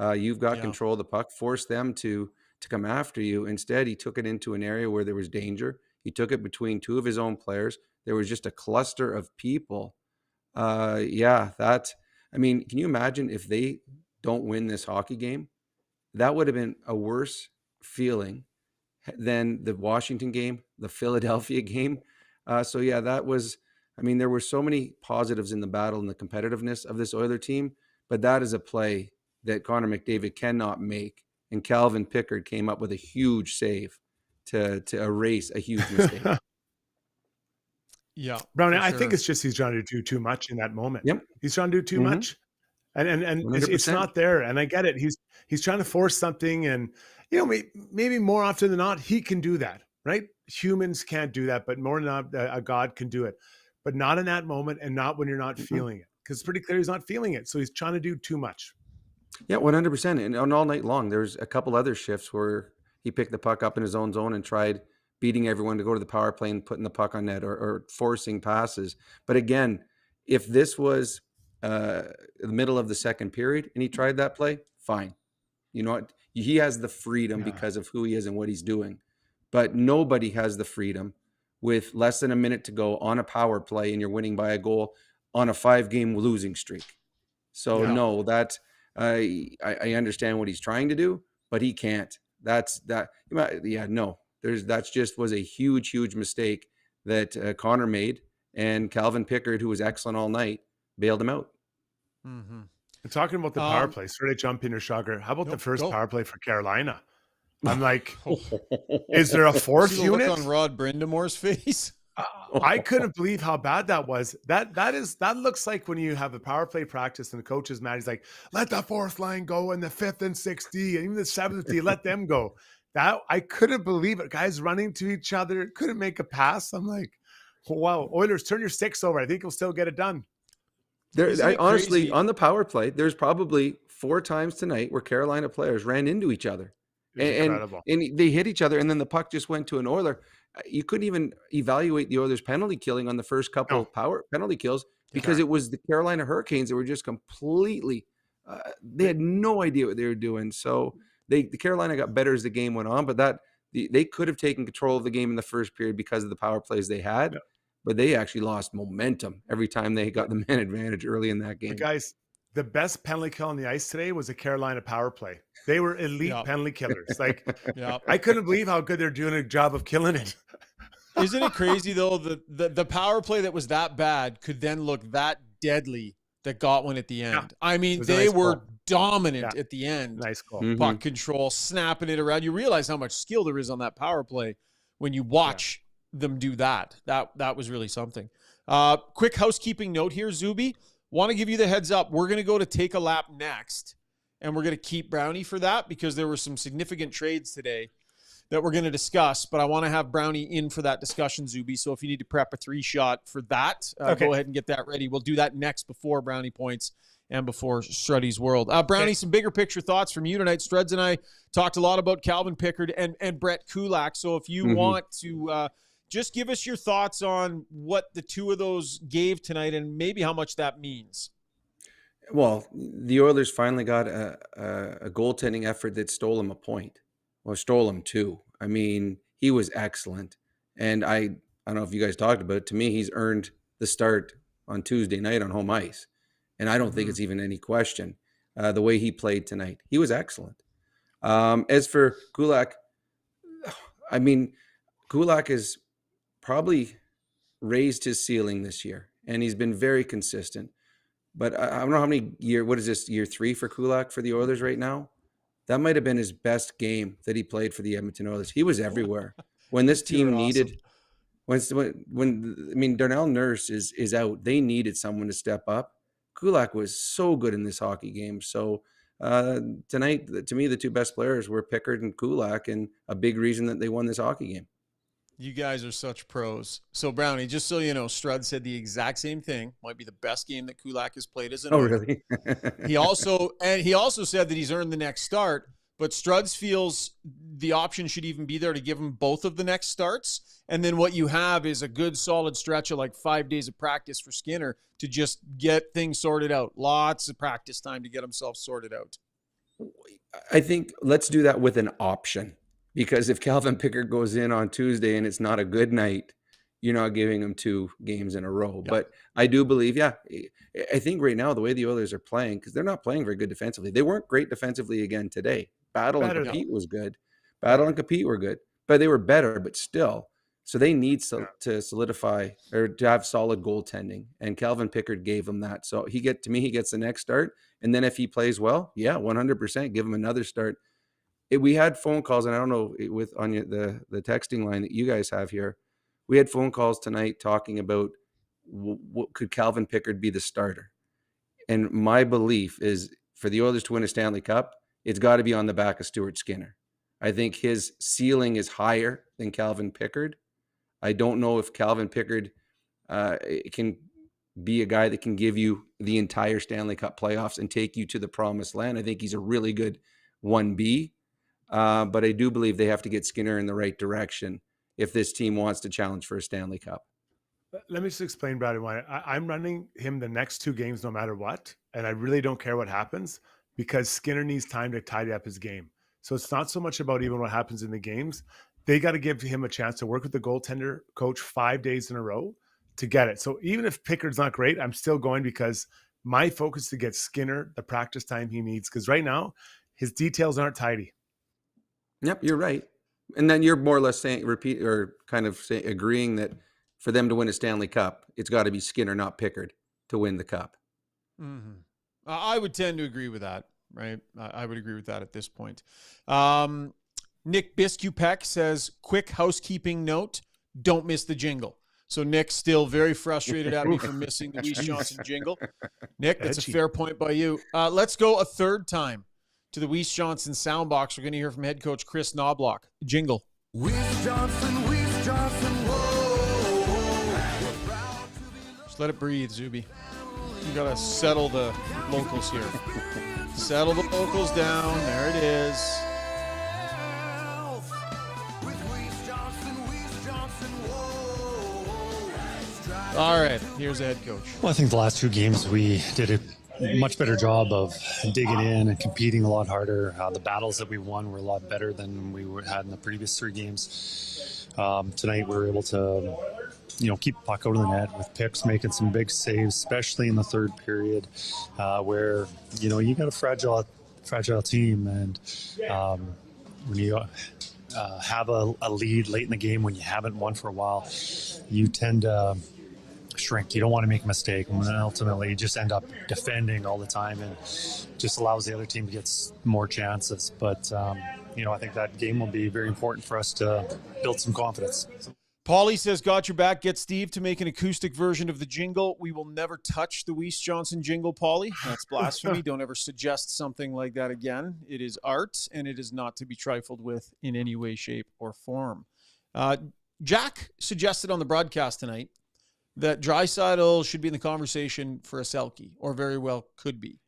You've got control of the puck. Force them to come after you. Instead, he took it into an area where there was danger. He took it between two of his own players. There was just a cluster of people. Can you imagine if they don't win this hockey game? That would have been a worse feeling than the Washington game, the Philadelphia game. That was, there were so many positives in the battle and the competitiveness of this Oiler team, but that is a play that Connor McDavid cannot make. And Calvin Pickard came up with a huge save to erase a huge mistake. Yeah, Brownie, I think it's just he's trying to do too much in that moment. Yep, he's trying to do too much, and it's not there. And I get it. He's trying to force something, and maybe more often than not, he can do that. Right? Humans can't do that, but more than not, a god can do it. But not in that moment, and not when you're not feeling it, because it's pretty clear he's not feeling it. So he's trying to do too much. Yeah, 100%. And all night long, there's a couple other shifts where he picked the puck up in his own zone and tried beating everyone to go to the power play and putting the puck on net or forcing passes. But again, if this was the middle of the second period and he tried that play, fine. You know what? He has the freedom because of who he is and what he's doing. But nobody has the freedom with less than a minute to go on a power play and you're winning by a goal on a 5-game losing streak. So no, that I understand what he's trying to do, but he can't. That's just was a huge mistake that Connor made, and Calvin Pickard, who was excellent all night, bailed him out. Mm-hmm. And talking about the power play, sorry to jump in, Rishaug. How about the first power play for Carolina? I'm like, is there a fourth unit? Look on Rod Brindamore's face. I couldn't believe how bad that was. That looks like when you have a power play practice and the coach is mad. He's like, let the fourth line go and the fifth and 6D and even the 7th D, let them go. That I couldn't believe it. Guys running to each other, couldn't make a pass. I'm like, wow, Oilers, turn your sticks over. I think you'll still get it done. Honestly, on the power play, there's probably 4 times tonight where Carolina players ran into each other. incredible. And they hit each other, and then the puck just went to an Oiler. You couldn't even evaluate the Oilers' penalty killing on the first couple of power penalty kills because it was the Carolina Hurricanes that were just completely they had no idea what they were doing. So the Carolina got better as the game went on, but they could have taken control of the game in the first period because of the power plays they had, but they actually lost momentum every time they got the man advantage early in that game. But guys, the best penalty kill on the ice today was a Carolina power play. They were elite penalty killers. Like, I couldn't believe how good they're doing a job of killing it. Isn't it crazy though? The power play that was that bad could then look that deadly that got one at the end. Yeah. I mean, they were dominant at the end. Nice call. Puck control, snapping it around. You realize how much skill there is on that power play when you watch them do that. That was really something. Quick housekeeping note here, Zuby. Want to give you the heads up. We're going to go to Take a Lap next, and we're going to keep Brownie for that because there were some significant trades today that we're going to discuss, but I want to have Brownie in for that discussion, Zuby. So if you need to prep a 3-shot for that, go ahead and get that ready. We'll do that next before Brownie Points and before Struddy's World. Brownie, some bigger picture thoughts from you tonight. Struds and I talked a lot about Calvin Pickard and Brett Kulak. So if you want to just give us your thoughts on what the two of those gave tonight and maybe how much that means. Well, the Oilers finally got a goaltending effort that stole him a point. Well, stole him too. I mean, he was excellent. And I don't know if you guys talked about it. To me, he's earned the start on Tuesday night on home ice. And I don't think it's even any question. The way he played tonight, he was excellent. As for Kulak, I mean, Kulak has probably raised his ceiling this year. And he's been very consistent. But I don't know how many what is this, year 3 for Kulak for the Oilers right now? That might have been his best game that he played for the Edmonton Oilers. He was everywhere. When this team needed, when Darnell Nurse is out, they needed someone to step up. Kulak was so good in this hockey game. So tonight, to me, the two best players were Pickard and Kulak, and a big reason that they won this hockey game. You guys are such pros. So, Brownie, just so you know, Strud said the exact same thing. Might be the best game that Kulak has played as an Oiler. Really? He also said that he's earned the next start, but Struds feels the option should even be there to give him both of the next starts. And then what you have is a good solid stretch of like 5 days of practice for Skinner to just get things sorted out. Lots of practice time to get himself sorted out. I think let's do that with an option. Because if Calvin Pickard goes in on Tuesday and it's not a good night, you're not giving him 2 games in a row. Yeah. But I do believe, I think right now the way the Oilers are playing, because they're not playing very good defensively. They weren't great defensively again today. Battle and compete was good. Battle and compete were good. But they were better, but still. So they need to solidify or to have solid goaltending. And Calvin Pickard gave them that. So he gets the next start. And then if he plays well, 100%, give him another start. We had phone calls, and I don't know on the texting line that you guys have here. We had phone calls tonight talking about what could Calvin Pickard be the starter. And my belief is for the Oilers to win a Stanley Cup, it's got to be on the back of Stuart Skinner. I think his ceiling is higher than Calvin Pickard. I don't know if Calvin Pickard can be a guy that can give you the entire Stanley Cup playoffs and take you to the promised land. I think he's a really good 1B. But I do believe they have to get Skinner in the right direction if this team wants to challenge for a Stanley Cup. Let me just explain, Brad, why I'm running him the next 2 games no matter what, and I really don't care what happens because Skinner needs time to tidy up his game. So it's not so much about even what happens in the games. They got to give him a chance to work with the goaltender coach 5 days in a row to get it. So even if Pickard's not great, I'm still going because my focus is to get Skinner the practice time he needs because right now his details aren't tidy. Yep, you're right. And then you're more or less agreeing that for them to win a Stanley Cup, it's got to be Skinner, not Pickard, to win the cup. Mm-hmm. I would tend to agree with that, right? I would agree with that at this point. Nick Biskupek says, quick housekeeping note, don't miss the jingle. So Nick's still very frustrated at me for missing the Weiss Johnson jingle. Nick, that's a fair point by you. Let's go a third time to the Weiss Johnson soundbox. We're going to hear from head coach Chris Knobloch. Jingle. Weiss Johnson, whoa. Just let it breathe, Zuby. You got to settle the locals here. Settle the locals down. There it is. All right, here's the head coach. Well, I think the last 2 games we did a much better job of digging in and competing a lot harder. The battles that we won were a lot better than had in the previous 3 games. Tonight we were able to, keep the puck out of the net with Picks making some big saves, especially in the third period, where you got a fragile team, and when you have a lead late in the game when you haven't won for a while, you tend to shrink. You don't want to make a mistake, and then ultimately you just end up defending all the time, and just allows the other team to get more chances. But I think that game will be very important for us to build some confidence. Paulie says, got your back. Get Steve to make an acoustic version of the jingle. We will never touch the Weiss Johnson jingle, Paulie. That's blasphemy. Don't ever suggest something like that again. It is art, and it is not to be trifled with in any way, shape, or form. Jack suggested on the broadcast tonight that Draisaitl should be in the conversation for a Selke, or very well could be.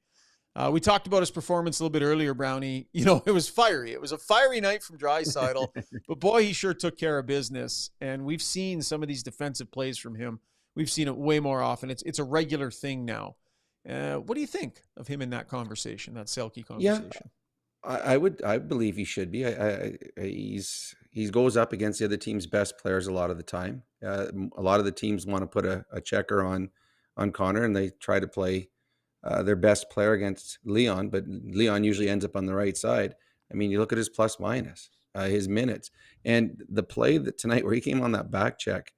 We talked about his performance a little bit earlier, Brownie. It was fiery. It was a fiery night from Draisaitl, but boy, he sure took care of business. And we've seen some of these defensive plays from him. We've seen it way more often. It's a regular thing now. What do you think of him in that conversation, that Selke conversation? Yeah, I believe he should be. He goes up against the other team's best players a lot of the time. A lot of the teams want to put a checker on Connor, and they try to play their best player against Leon, but Leon usually ends up on the right side. I mean, you look at his plus minus, his minutes, and the play that tonight where he came on that back check,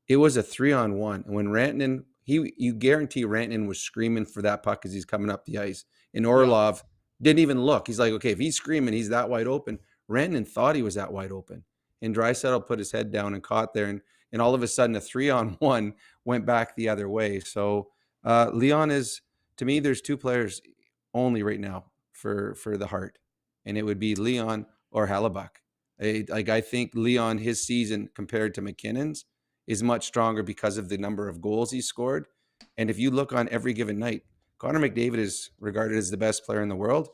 it was a 3-on-1. And when Rantanen, you guarantee Rantanen was screaming for that puck as he's coming up the ice, and Orlov didn't even look. He's like, okay, if he's screaming, he's that wide open. Rantanen thought he was that wide open, and Draisaitl put his head down and caught there, and all of a sudden a 3-on-1 went back the other way. So Leon is, to me, there's 2 players only right now for the Hart, and it would be Leon or Hellebuck. I think Leon, his season compared to McKinnon's, is much stronger because of the number of goals he scored. And if you look on every given night, Connor McDavid is regarded as the best player in the world.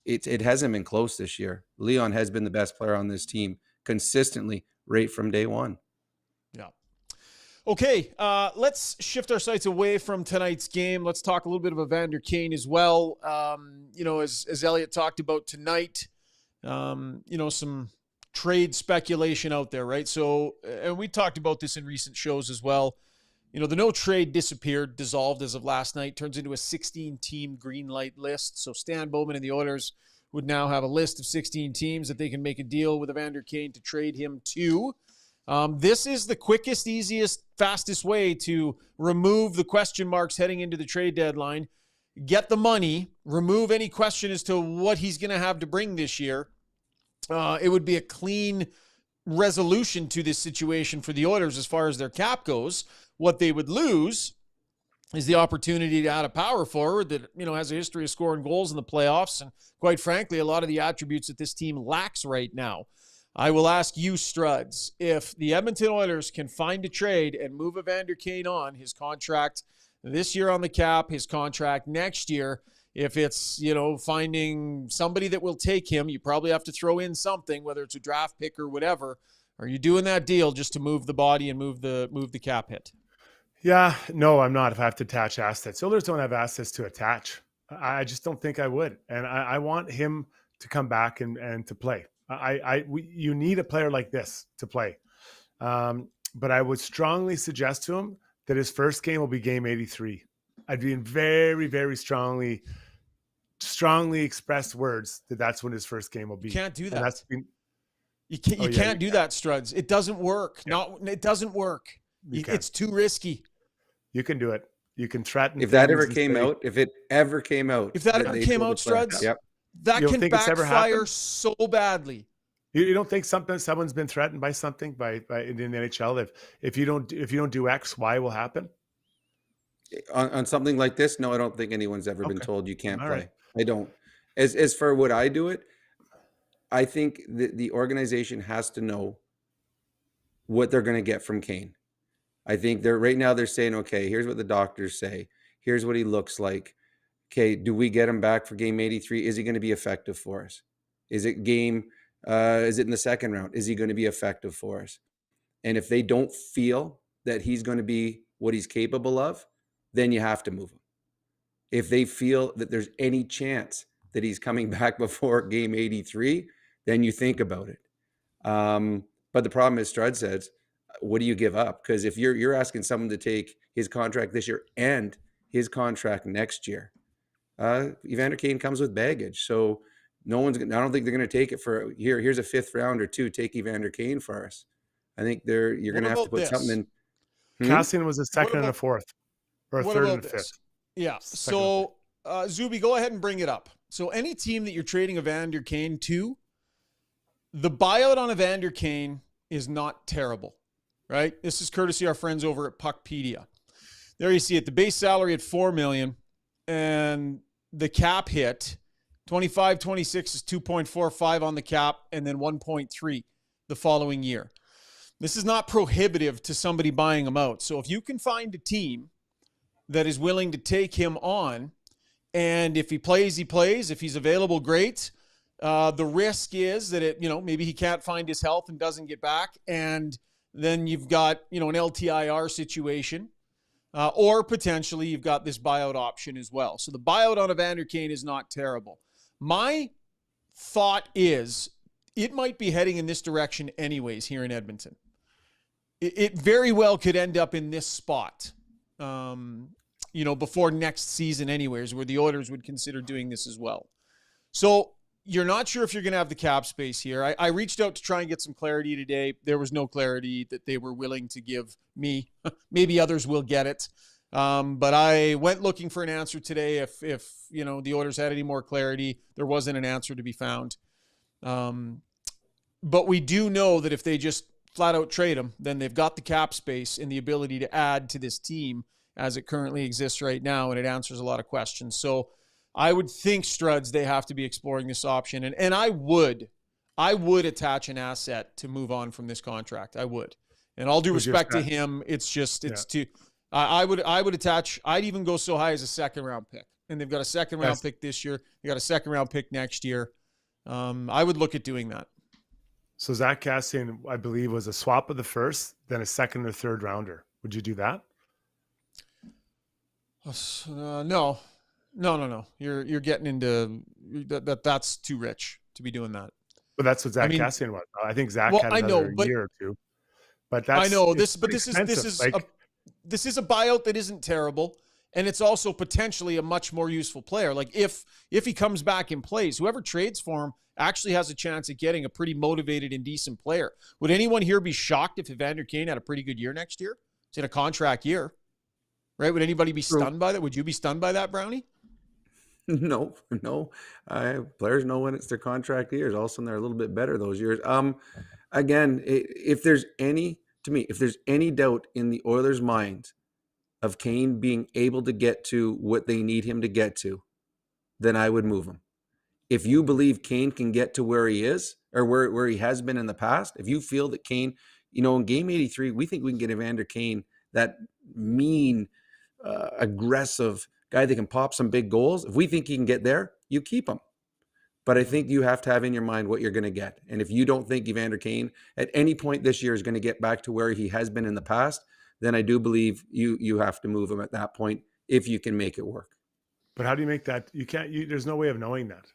It hasn't been close this year. Leon has been the best player on this team consistently right from day one. Yeah. Okay, let's shift our sights away from tonight's game. Let's talk a little bit of Evander Kane as well. As Elliot talked about tonight, some trade speculation out there, right? So, and we talked about this in recent shows as well. The no trade dissolved as of last night, turns into a 16-team green light list. So Stan Bowman and the Oilers would now have a list of 16 teams that they can make a deal with Evander Kane to trade him to. This is the quickest, easiest, fastest way to remove the question marks heading into the trade deadline, get the money, remove any question as to what he's going to have to bring this year. It would be a clean resolution to this situation for the Oilers as far as their cap goes. What they would lose is the opportunity to add a power forward that, has a history of scoring goals in the playoffs, and quite frankly, a lot of the attributes that this team lacks right now. I will ask you, Struds, if the Edmonton Oilers can find a trade and move Evander Kane on, his contract this year on the cap, his contract next year, if it's, finding somebody that will take him, you probably have to throw in something, whether it's a draft pick or whatever. Are you doing that deal just to move the body and move the cap hit? Yeah, no, I'm not. If I have to attach assets, Oilers don't have assets to attach. I just don't think I would. And I want him to come back and to play. You need a player like this to play. But I would strongly suggest to him that his first game will be game 83. I'd be in very, very strongly expressed words that that's when his first game will be. You can't do that. You can't do that, Struds. It doesn't work. Yeah. It doesn't work. It's too risky. You can do it. You can threaten. If that ever came out, if it ever came out, Struds, yep. That can backfire so badly. You don't think someone's been threatened by something by in the NHL? If you don't do X, Y will happen. On something like this, no, I don't think anyone's ever been told you can't play. Right. I don't. As for would I do it, I think the organization has to know what they're going to get from Kane. I think they're saying, okay, here's what the doctors say. Here's what he looks like. Okay, do we get him back for game 83? Is he going to be effective for us? Is it in the second round? Is he going to be effective for us? And if they don't feel that he's going to be what he's capable of, then you have to move him. If they feel that there's any chance that he's coming back before game 83, then you think about it. But the problem is, Strud says, what do you give up? Because if you're asking someone to take his contract this year and his contract next year, Evander Kane comes with baggage. So I don't think they're going to take it for here's a 5th round or 2, take Evander Kane for us. I think you're going to have to put something in. Cassian was a 2nd and a 4th, or a 3rd and a 5th. Yeah. So, Zuby, go ahead and bring it up. So any team that you're trading Evander Kane to, the buyout on Evander Kane is not terrible, right? This is courtesy our friends over at Puckpedia. There you see it. The base salary at $4 million, and the cap hit 25-26 is 2.45 on the cap, and then 1.3 the following year. This is not prohibitive to somebody buying him out. So if you can find a team that is willing to take him on, and if he plays, he plays. If he's available, great. The risk is that maybe he can't find his health and doesn't get back, and then you've got an LTIR situation, or potentially you've got this buyout option as well. So the buyout on Evander Kane is not terrible. My thought is it might be heading in this direction anyways here in Edmonton. It very well could end up in this spot, before next season anyways, where the Oilers would consider doing this as well. So you're not sure if you're going to have the cap space here. I reached out to try and get some clarity today. There was no clarity that they were willing to give me. Maybe others will get it. But I went looking for an answer today. If the Oilers had any more clarity, there wasn't an answer to be found. But we do know that if they just flat out trade him, then they've got the cap space and the ability to add to this team as it currently exists right now, and it answers a lot of questions. So I would think, Struds, they have to be exploring this option. And I would attach an asset to move on from this contract. I would. And all due respect to him, I would attach, I'd even go so high as a 2nd round pick. And they've got a 2nd round pick this year. They got a 2nd round pick next year. I would look at doing that. So Zach Cassian, I believe, was a swap of the 1st, then a 2nd or 3rd rounder. Would you do that? No. You're getting into that's too rich to be doing that. But that's what Zach Cassian was. I think Zach had another year or 2. But that's this is a buyout that isn't terrible, and it's also potentially a much more useful player. Like if he comes back and plays, whoever trades for him actually has a chance at getting a pretty motivated and decent player. Would anyone here be shocked if Evander Kane had a pretty good year next year? It's in a contract year, right? Would anybody be stunned by that? Would you be stunned by that, Brownie? No. Players know when it's their contract years. All of a sudden, they're a little bit better those years. Again, if there's any doubt in the Oilers' mind of Kane being able to get to what they need him to get to, then I would move him. If you believe Kane can get to where he is or where he has been in the past, if you feel that Kane, in game 83, we think we can get Evander Kane, that mean, aggressive guy that can pop some big goals. If we think he can get there, you keep him. But I think you have to have in your mind what you're going to get. And if you don't think Evander Kane at any point this year is going to get back to where he has been in the past, then I do believe you have to move him at that point if you can make it work. But how do you make that? You can't. there's no way of knowing that,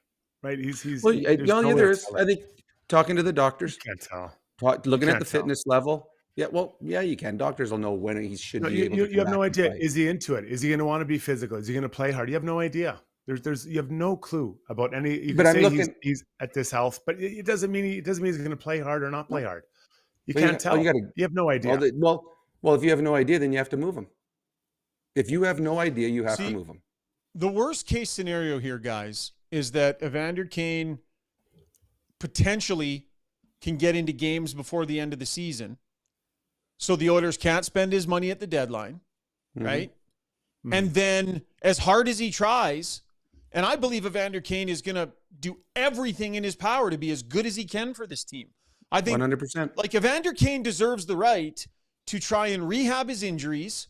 right? There is. I think talking to the doctors. You can't tell. Looking at the fitness level. Yeah, you can. Doctors will know when he should be able to. You have no idea. Is he into it? Is he going to want to be physical? Is he going to play hard? You have no idea. You have no clue about any. You can say he's at this health, but it doesn't mean he's going to play hard or not play hard. You can't tell. You have no idea. Well, if you have no idea, then you have to move him. If you have no idea, you have to move him. The worst case scenario here, guys, is that Evander Kane potentially can get into games before the end of the season. So the Oilers can't spend his money at the deadline, right? Mm-hmm. And then as hard as he tries, and I believe Evander Kane is going to do everything in his power to be as good as he can for this team. I think 100%. Like Evander Kane deserves the right to try and rehab his injuries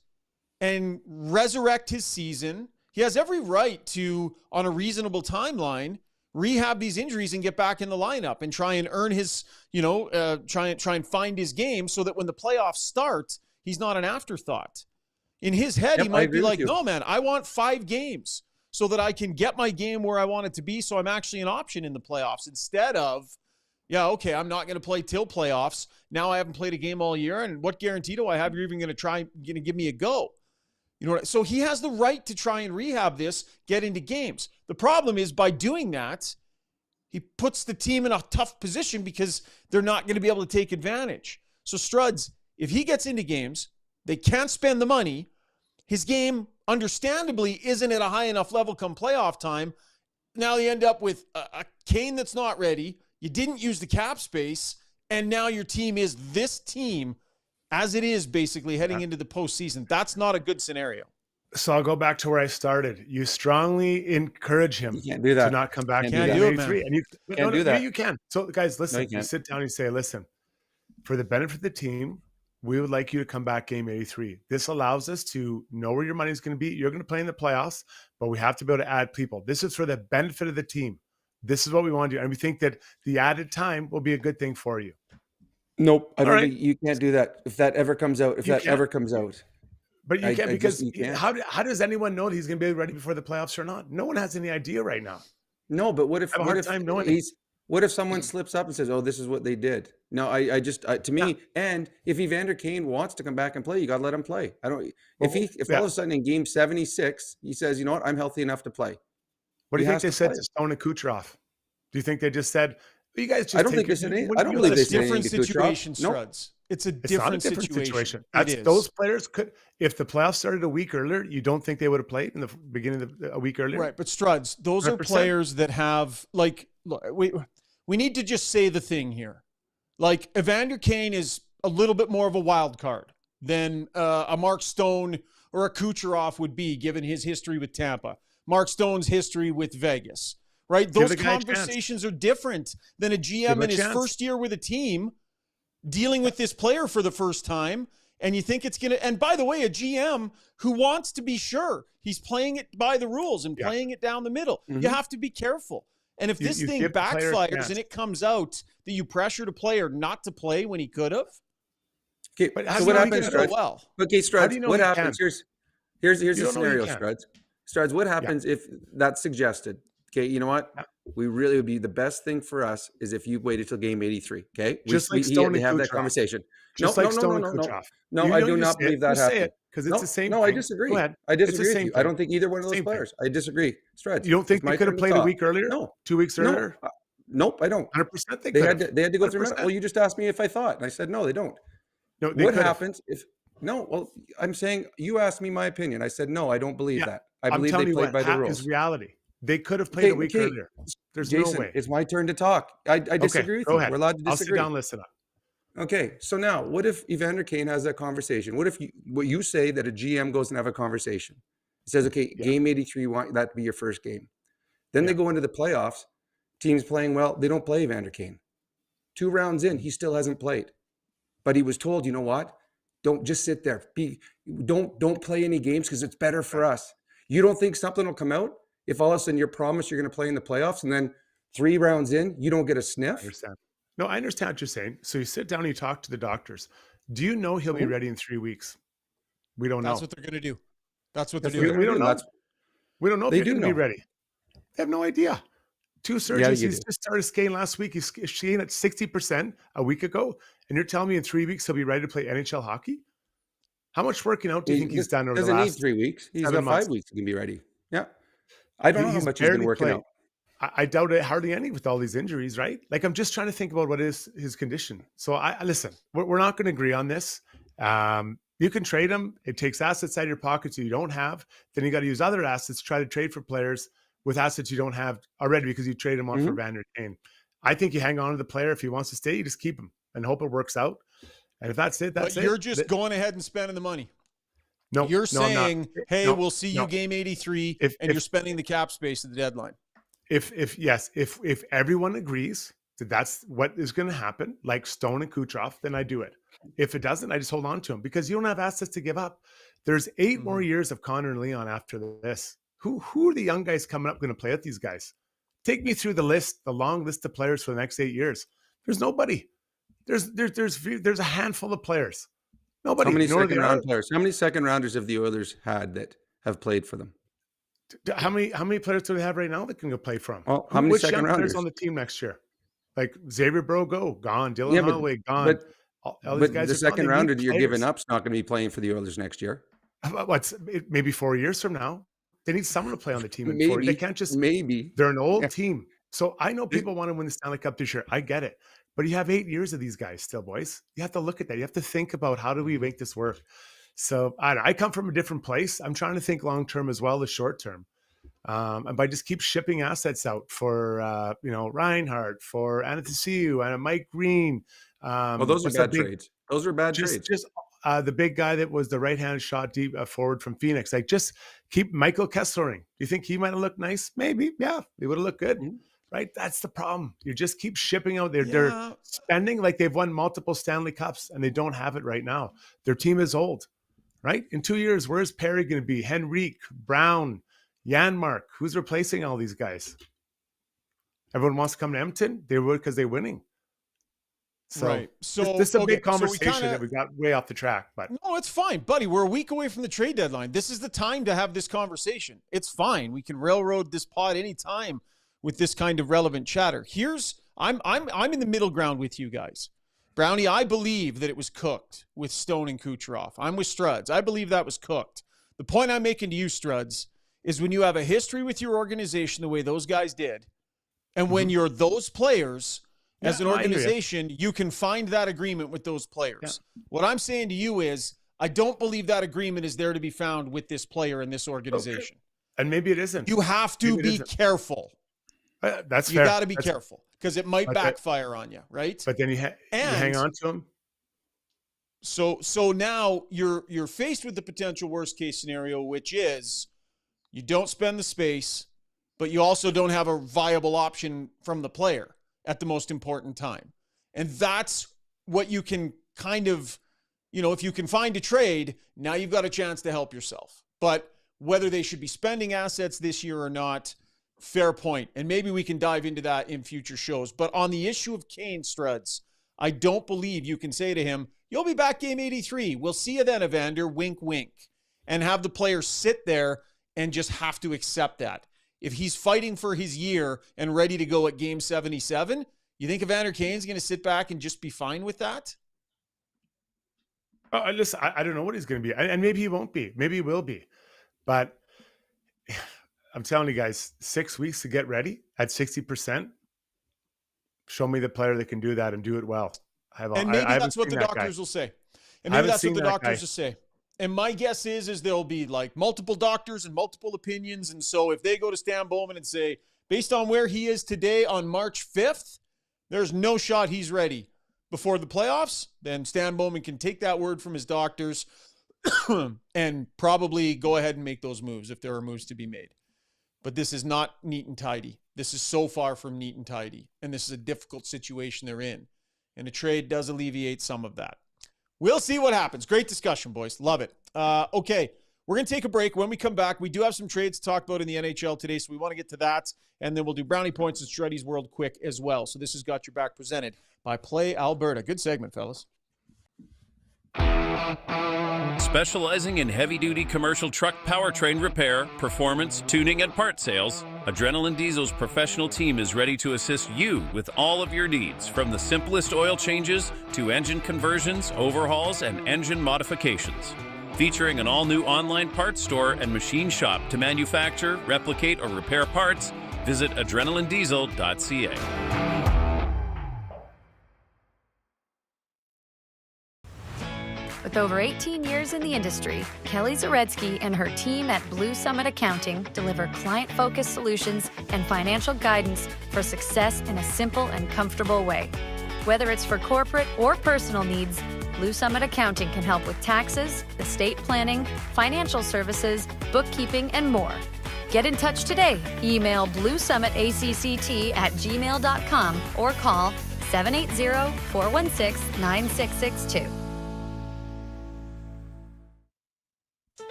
and resurrect his season. He has every right to, on a reasonable timeline, rehab these injuries and get back in the lineup and try and earn his, try and find his game so that when the playoffs start, he's not an afterthought. In his head, Yep, he I might agree be with like, you. no, man, I want 5 games so that I can get my game where I want it to be, so I'm actually an option in the playoffs instead of, yeah, okay, I'm not going to play till playoffs. Now I haven't played a game all year, and what guarantee do I have you're even going to give me a go? You know what? So he has the right to try and rehab this, get into games. The problem is by doing that, he puts the team in a tough position because they're not going to be able to take advantage. So Struds, if he gets into games, they can't spend the money. His game, understandably, isn't at a high enough level come playoff time. Now you end up with a Kane that's not ready. You didn't use the cap space, and now your team is this team as it is basically heading into the postseason. That's not a good scenario. So I'll go back to where I started. You strongly encourage him You can't do that. to not come back. Can't in do game that. 83. And you Can't do that. You can. So guys, listen, you you can't. sit down and you say, listen, for the benefit of the team, we would like you to come back game 83. This allows us to know where your money is going to be. You're going to play in the playoffs, but we have to be able to add people. This is for the benefit of the team. This is what we want to do. And we think that the added time will be a good thing for you. Nope, I All don't right. think you can't do that. If that ever comes out, You can't. But you I- can't I because just- you can't. how does anyone know that he's going to be ready before the playoffs or not? No one has any idea right now. No, but what if I have a hard time knowing. what if someone slips up and says, "Oh, this is what they did"? No, to me, and if Evander Kane wants to come back and play, you got to let him play. I don't. If all of a sudden in game 76 he says, "You know what, I'm healthy enough to play." What do He you think has they to said play. to Stone and Kucherov? Do you think they just said, "You guys just"? I don't take think they it- said any- when I don't you believe let they us- said Different anything to Kucherov. situation, Nope. Struds. It's a It's not a different different situation. situation. It That's, is. those players could, if the playoffs started a week earlier, you don't think they would have played in the beginning of a week earlier? Right, but Struds, those are 100%. players that have, like, look, we need to just say the thing here. Like, Evander Kane is a little bit more of a wild card than a Mark Stone or a Kucherov would be, given his history with Tampa, Mark Stone's history with Vegas, right? Give Those the guy a chance. conversations are different than a Give GM him a in his chance. first year with a team dealing with this player for the first time. And you think it's going to, and by the way, a GM who wants to be sure he's playing it by the rules and playing it down the middle. Mhm. You have to be careful. And if this You thing give the player a backfires chance. and it comes out that you pressured a player not to play when he could have, Okay, But how so do what you know he happens, can go Struds? well. Okay, How Struds, do you know what he happens? can? Here's You the don't know he scenario, can. Struds. Struds, what happens if that's suggested? Okay, you know what? We really would be the best thing for us is if you waited till game 83. Okay, Just like Stone they and have that Kucherov. conversation. Just no, like no, Stone no, and no, no, Kucherov. no. You I know, do you not say it. believe that You say happened. it, 'cause it's no, the same No, I thing. disagree. Go ahead. I It's the disagree with same you. I don't thing. think either one of those Same thing. players. I disagree. Struds. You don't think it's my they could have turn to played a talk. week earlier? No, 2 weeks earlier? no. Nope, I don't. 100% they They could had to go through. 100%. Well, you just asked me if I thought, and I said no, they don't. No, they What could have. happens if no? Well, I'm saying you asked me my opinion. I said no, I don't believe Yeah, that. I I'm believe telling they you played what by the is rules. reality. They could have played a week Okay, earlier. There's Jason, no way. it's my turn to talk. I disagree with go you. ahead. We're allowed to I'll sit disagree. down and listen up. Okay, so now what if Evander Kane has that conversation? What if what you say that a GM goes and have a conversation? He says, okay, game 83, want that to be your first game. Then they go into the playoffs. Teams playing well, they don't play Evander Kane. 2 rounds in, he still hasn't played. But he was told, you know what? Don't just sit there. Don't play any games because it's better for us. You don't think something will come out if all of a sudden you're promised you're going to play in the playoffs and then 3 rounds in, you don't get a I sniff? understand. No, I understand what you're saying. So you sit down and you talk to the doctors. Do you know he'll be ready in 3 weeks? We don't know. That's what they're going to do. That's what they're That's what doing. We don't know. That's- We don't know if They he's do going to be know. ready. They have no idea. 2 surgeries. Yeah, He's you just do. started skating last week. He's skating at 60% a week ago. And you're telling me in 3 weeks he'll be ready to play NHL hockey? How much working out do you think he's done over the doesn't need last 3 weeks. He's 7 got months? 5 weeks. He can be ready. Yeah. I don't know how He's much he's been barely working played. out. I doubt it hardly any with all these injuries, right? Like, I'm just trying to think about what is his condition. So I listen, we're not going to agree on this. You can trade him. It takes assets out of your pockets you don't have. Then you got to use other assets to try to trade for players with assets you don't have already because you trade him on for Evander Kane. I think you hang on to the player. If he wants to stay, you just keep him and hope it works out. And if that's it, that's But it. you're just going ahead and spending the money. No, You're no, I'm not. saying, hey, No, we'll see you no. game 83, If- and you're spending the cap space at the deadline. If everyone agrees that that's what is going to happen, like Stone and Kucherov, then I do it. If it doesn't, I just hold on to him because you don't have assets to give up. There's 8 more years of Connor and Leon after this. Who are the young guys coming up going to play with these guys? Take me through the list, the long list of players for the next 8 years. There's nobody. There's a handful of players. Nobody. How many You know where second they are? round players? How many second rounders have the Oilers had that have played for them? How many players do they have right now that can go play for them? Well, how many Which second young players rounders? on the team next year? Like Xavier Brogo, gone. Dylan Yeah, Holloway, gone. but All these but guys the are gone. second They rounder need that you're giving players. up's not going to be playing for the Oilers next year. What's maybe 4 years from now? They need someone to play on the team in 4 years. They can't just. Maybe. They're an old Yeah. team. So I know people want to win the Stanley Cup this year. I get it. But you have 8 years of these guys still, boys. You have to look at that. You have to think about how do we make this work. So I come from a different place. I'm trying to think long term as well as short term. And by just keep shipping assets out for Reinhardt, for Anastasiou, and Mike Green. Well, those are bad trades. Those are bad trades. Just the big guy that was the right-hand shot deep forward from Phoenix. Like, just keep Michael Kesslering. Do you think he might have looked nice? Maybe. Yeah, he would have looked good. Mm-hmm. Right? That's the problem. You just keep shipping out there. They're spending like they've won multiple Stanley Cups, and they don't have it right now. Their team is old. Right? In 2 years, where's Perry going to be? Henrique, Brown, Janmark. Who's replacing all these guys? Everyone wants to come to Edmonton. They would because they're winning. So, right. So this is a big so conversation that we got way off the track. But no, it's fine, buddy. We're a week away from the trade deadline. This is the time to have this conversation. It's fine. We can railroad this pod anytime with this kind of relevant chatter. I'm in the middle ground with you guys. Brownie, I believe that it was cooked with Stone and Kucherov. I'm with Struds. I believe that was cooked. The point I'm making to you, Struds, is when you have a history with your organization the way those guys did, and when you're those players as an organization, you can find that agreement with those players. Yeah. What I'm saying to you is I don't believe that agreement is there to be found with this player in this organization. Okay. And maybe it isn't. You have to be careful. That's you fair. got to be careful because it might backfire on you, right? But then you hang on to him. So now you're faced with the potential worst case scenario, which is you don't spend the space, but you also don't have a viable option from the player at the most important time. And that's what you can kind of, if you can find a trade, now you've got a chance to help yourself. But whether they should be spending assets this year or not, fair point. And maybe we can dive into that in future shows. But on the issue of Kane, Struds, I don't believe you can say to him, you'll be back game 83. We'll see you then, Evander, wink, wink. And have the player sit there and just have to accept that. If he's fighting for his year and ready to go at game 77, you think Evander Kane's going to sit back and just be fine with that? Listen, I don't know what he's going to be. And maybe he won't be. Maybe he will be. But I'm telling you guys, 6 weeks to get ready at 60%. Show me the player that can do that and do it well. And maybe that's what the doctors will say. And maybe that's what the doctors will say. And my guess is there'll be like multiple doctors and multiple opinions. And so if they go to Stan Bowman and say, based on where he is today on March 5th, there's no shot he's ready before the playoffs, then Stan Bowman can take that word from his doctors and probably go ahead and make those moves if there are moves to be made. But this is not neat and tidy. This is so far from neat and tidy. And this is a difficult situation they're in. And a trade does alleviate some of that. We'll see what happens. Great discussion, boys. Love it. Okay, we're going to take a break. When we come back, we do have some trades to talk about in the NHL today, so we want to get to that. And then we'll do Brownie Points and Struddy's World quick as well. So this has Got Your Back presented by Play Alberta. Good segment, fellas. Specializing in heavy-duty commercial truck powertrain repair, performance, tuning, and part sales, Adrenaline Diesel's professional team is ready to assist you with all of your needs, from the simplest oil changes to engine conversions, overhauls, and engine modifications. Featuring an all-new online parts store and machine shop to manufacture, replicate, or repair parts, visit adrenalinediesel.ca. With over 18 years in the industry, Kelly Zaretsky and her team at Blue Summit Accounting deliver client-focused solutions and financial guidance for success in a simple and comfortable way. Whether it's for corporate or personal needs, Blue Summit Accounting can help with taxes, estate planning, financial services, bookkeeping, and more. Get in touch today. Email bluesummitacct@gmail.com or call 780-416-9662.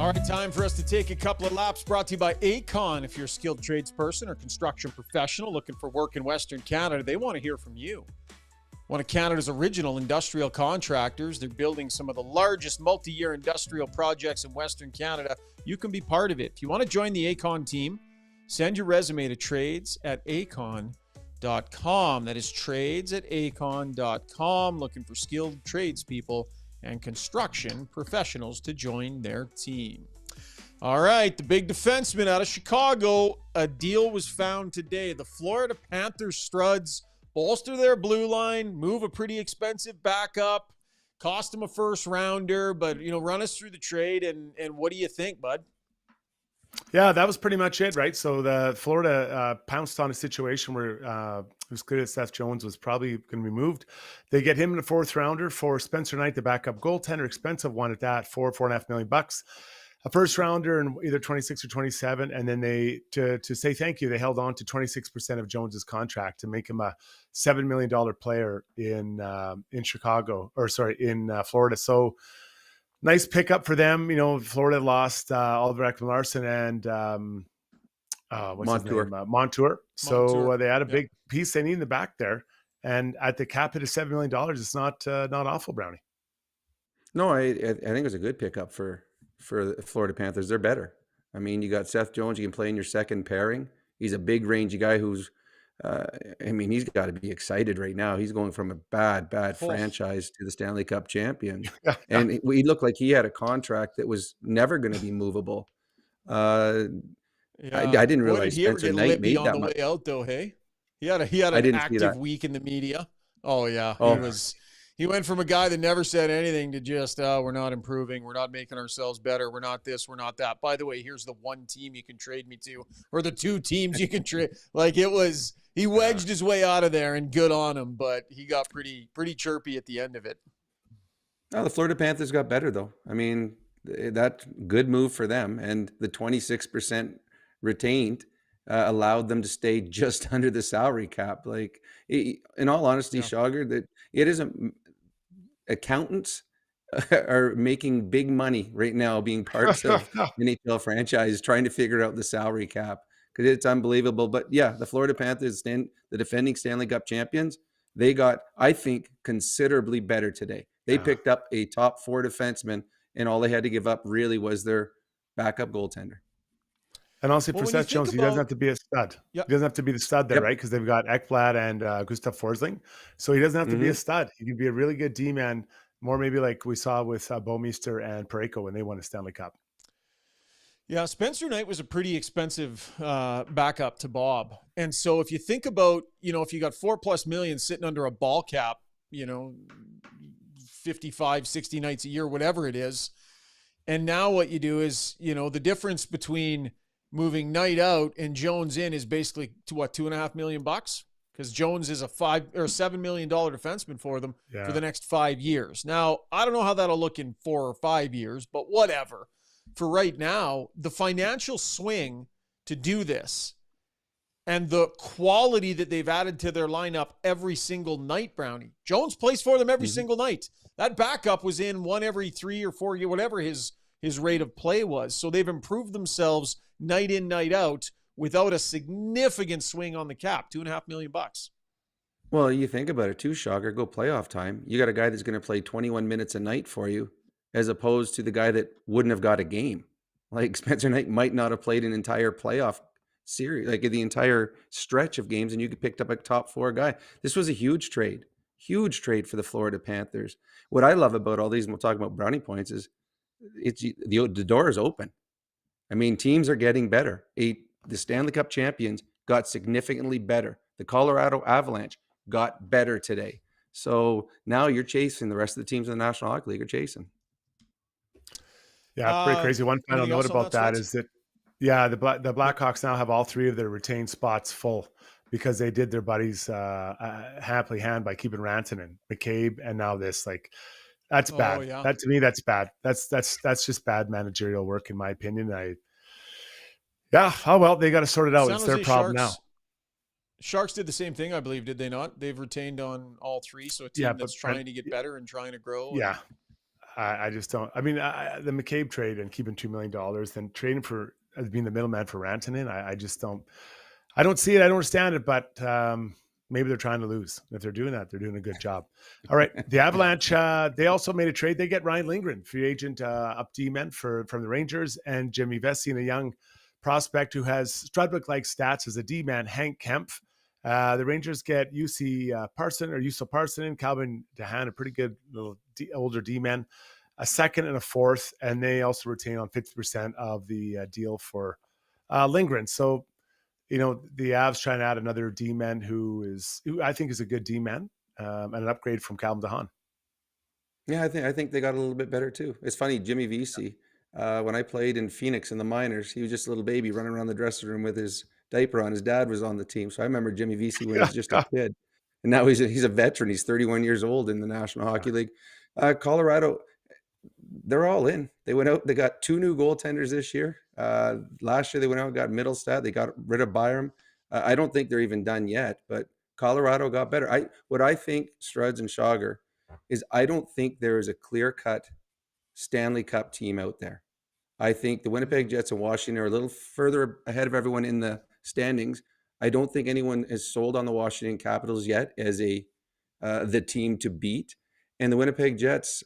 All right, time for us to take a couple of laps, brought to you by Acon. If you're a skilled tradesperson or construction professional looking for work in Western Canada, they want to hear from you. One of Canada's original industrial contractors. They're building some of the largest multi-year industrial projects in Western Canada. You can be part of it. If you want to join the Acon team, send your resume to trades@acon.com. That is trades@acon.com. Looking for skilled tradespeople and construction professionals to join their team. All right, the big defenseman out of Chicago. A deal was found today. The Florida Panthers Struds bolster their blue line, move a pretty expensive backup, cost them a first rounder, but, run us through the trade, and what do you think, bud? Yeah, that was pretty much it, right? So the Florida pounced on a situation where it was clear that Seth Jones was probably going to be moved. They get him in a fourth rounder for Spencer Knight, the backup goaltender, expensive one at that, $4.5 million. A first rounder in either 26 or 27, and then they to say thank you, they held on to 26% of Jones's contract to make him a $7 million player in Florida. So nice pickup for them. Florida lost Oliver Ekman-Larsson and Montour. So they had a big piece they need in the back there. And at the cap hit of $7 million, it's not awful, Brownie. No, I think it was a good pickup for the Florida Panthers. They're better. I mean, you got Seth Jones. You can play in your second pairing. He's a big, rangy guy who's, he's got to be excited right now. He's going from a bad franchise to the Stanley Cup champion. And he looked like he had a contract that was never going to be movable. I didn't realize Spencer Knight made that much. Way out, though, hey? He had an active week in the media. Oh, yeah. He went from a guy that never said anything to just, we're not improving. We're not making ourselves better. We're not this. We're not that. By the way, here's the one team you can trade me to, or the two teams you can trade. He wedged his way out of there, and good on him, but he got pretty chirpy at the end of it. No, the Florida Panthers got better, though. I mean, that good move for them, and the 26% retained allowed them to stay just under the salary cap. In all honesty, Schauger, that it isn't. Accountants are making big money right now being parts of NHL franchise trying to figure out the salary cap because it's unbelievable. But yeah, the Florida Panthers, the defending Stanley Cup champions, they got, I think, considerably better today. They picked up a top 4 defenseman, and all they had to give up really was their backup goaltender. And honestly, for Seth Jones, he doesn't have to be a stud. Yep. He doesn't have to be the stud there, right? Because they've got Ekblad and Gustav Forsling. So he doesn't have to be a stud. He can be a really good D-man, more maybe like we saw with Bouwmeester and Parayko when they won a Stanley Cup. Yeah, Spencer Knight was a pretty expensive backup to Bob. And so if you think about, if you got $4+ million sitting under a ball cap, 55, 60 nights a year, whatever it is. And now what you do is, the difference between moving Knight out and Jones in is basically $2.5 million, because Jones is a $7 million defenseman for them for the next 5 years. Now, I don't know how that'll look in 4 or 5 years, but whatever. For right now, the financial swing to do this and the quality that they've added to their lineup every single night, Brownie. Jones plays for them every single night. That backup was in 1 every 3 or 4 years, whatever his rate of play was. So they've improved themselves night in, night out without a significant swing on the cap, $2.5 million. Well, you think about it too, Schauger, go playoff time. You got a guy that's going to play 21 minutes a night for you, as opposed to the guy that wouldn't have got a game. Like Spencer Knight might not have played an entire playoff series, like the entire stretch of games, and you picked up a top 4 guy. This was a huge trade for the Florida Panthers. What I love about all these, and we'll talk about brownie points, is the door is open. I mean, teams are getting better. The Stanley Cup champions got significantly better. The Colorado Avalanche got better today. So now you're chasing the rest of the teams in the National Hockey League are chasing. Yeah, pretty crazy. One final note about that is that, the Blackhawks now have all 3 of their retained spots full because they did their buddies happily hand by keeping Rantanen, McCabe, and now this. That's bad. That to me, that's bad. That's just bad managerial work, in my opinion. They got to sort it out. It's their problem now. Sharks did the same thing, I believe, did they not? They've retained on all 3, so a team that's trying to get better and trying to grow. Yeah. I just don't. I mean, the McCabe trade and keeping $2 million, then trading for as being the middleman for Rantanen, I just don't. I don't see it. I don't understand it. But maybe they're trying to lose. If they're doing that, they're doing a good job. All right, the Avalanche. They also made a trade. They get Ryan Lindgren, free agent, up D-men from the Rangers, and Jimmy Vesey, and a young prospect who has Strudwick-like stats as a D-man, Hank Kempf. The Rangers get UC Parson, and Calvin DeHaan, a pretty good little older D-man, a second and a fourth, and they also retain on 50% of the deal for Lindgren. So, the Avs trying to add another D-man who I think is a good D-man, and an upgrade from Calvin DeHaan. Yeah, I think they got a little bit better too. It's funny, Jimmy Vesey, when I played in Phoenix in the minors, he was just a little baby running around the dressing room with his diaper on. His dad was on the team. So I remember Jimmy Vesey when he was just a kid. And now he's a veteran. He's 31 years old in the National Hockey League. Colorado, they're all in. They went out, they got 2 new goaltenders this year. Last year they went out and got Middlestad. They got rid of Byram. I don't think they're even done yet, but Colorado got better. What I think, Struds and Schauger, is I don't think there is a clear-cut Stanley Cup team out there. I think the Winnipeg Jets and Washington are a little further ahead of everyone in the standings. I don't think anyone is sold on the Washington Capitals yet as the team to beat. And the Winnipeg Jets,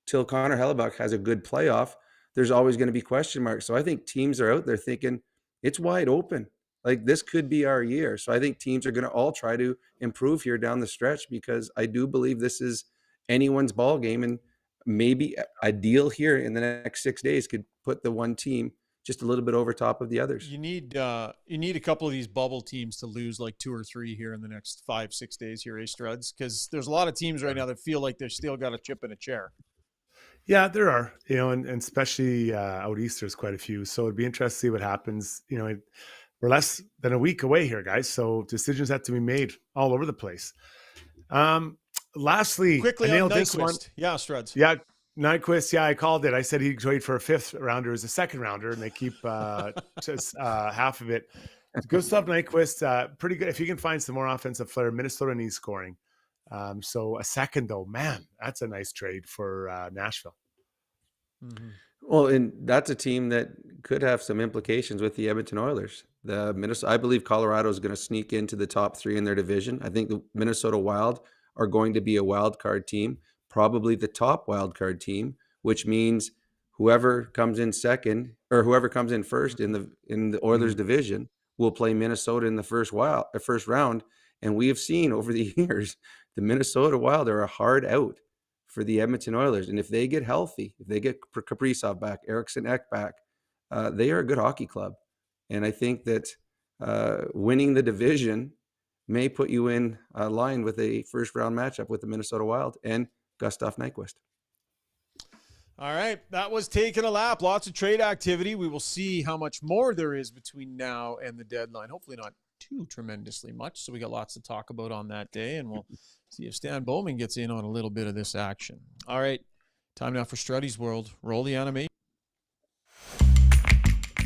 till Connor Hellebuck has a good playoff, there's always going to be question marks. So I think teams are out there thinking it's wide open. Like, this could be our year. So I think teams are going to all try to improve here down the stretch, because I do believe this is anyone's ball game, and maybe a deal here in the next 6 days could put the one team just a little bit over top of the others. You need a couple of these bubble teams to lose like 2 or 3 here in the next 5-6 days here, Struds, because there's a lot of teams right now that feel like they're still got a chip in a chair. Yeah, there are, and especially out east, there's quite a few. So it'd be interesting to see what happens. We're less than a week away here, guys. So decisions have to be made all over the place. Lastly, quickly I nailed on this one. Yeah, Struds. Yeah, Nyquist. Yeah, I called it. I said he'd trade for a 5th rounder as a 2nd rounder, and they keep just half of it. Gustav Nyquist, pretty good. If you can find some more offensive flair, Minnesota needs scoring. So a 2nd, though, man, that's a nice trade for Nashville. Mm-hmm. Well, and that's a team that could have some implications with the Edmonton Oilers. I believe Colorado is going to sneak into the top 3 in their division. I think the Minnesota Wild are going to be a wild card team, probably the top wild card team, which means whoever comes in second or whoever comes in first in the Oilers division will play Minnesota in the first round. And we have seen over the years, the Minnesota Wild are a hard out for the Edmonton Oilers. And if they get healthy, if they get Kaprizov back, Eriksson Ek back, they are a good hockey club. And I think that winning the division may put you in line with a first round matchup with the Minnesota Wild and Gustav Nyquist. All right, that was taking a lap. Lots of trade activity. We will see how much more there is between now and the deadline. Hopefully not too tremendously much. So we got lots to talk about on that day, and we'll see if Stan Bowman gets in on a little bit of this action. All right, time now for Struddy's World. Roll the animation.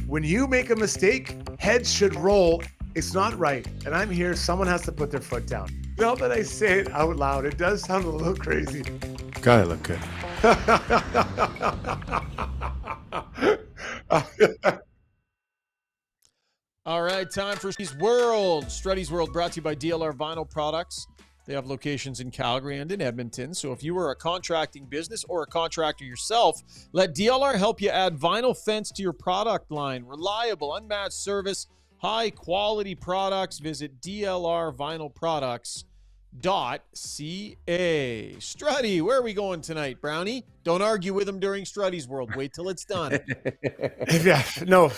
When you make a mistake, heads should roll. It's not right. And I'm here. Someone has to put their foot down. Now that I say it out loud, it does sound a little crazy. Gotta look good. All right, time for Struddy's World. Struddy's World brought to you by DLR Vinyl Products. They have locations in Calgary and in Edmonton. So if you are a contracting business or a contractor yourself, let DLR help you add vinyl fence to your product line. Reliable, unmatched service, high quality products. Visit DLRvinylproducts.ca. Struddy, where are we going tonight, Brownie? Don't argue with him during Struddy's World. Wait till it's done. Yeah, no.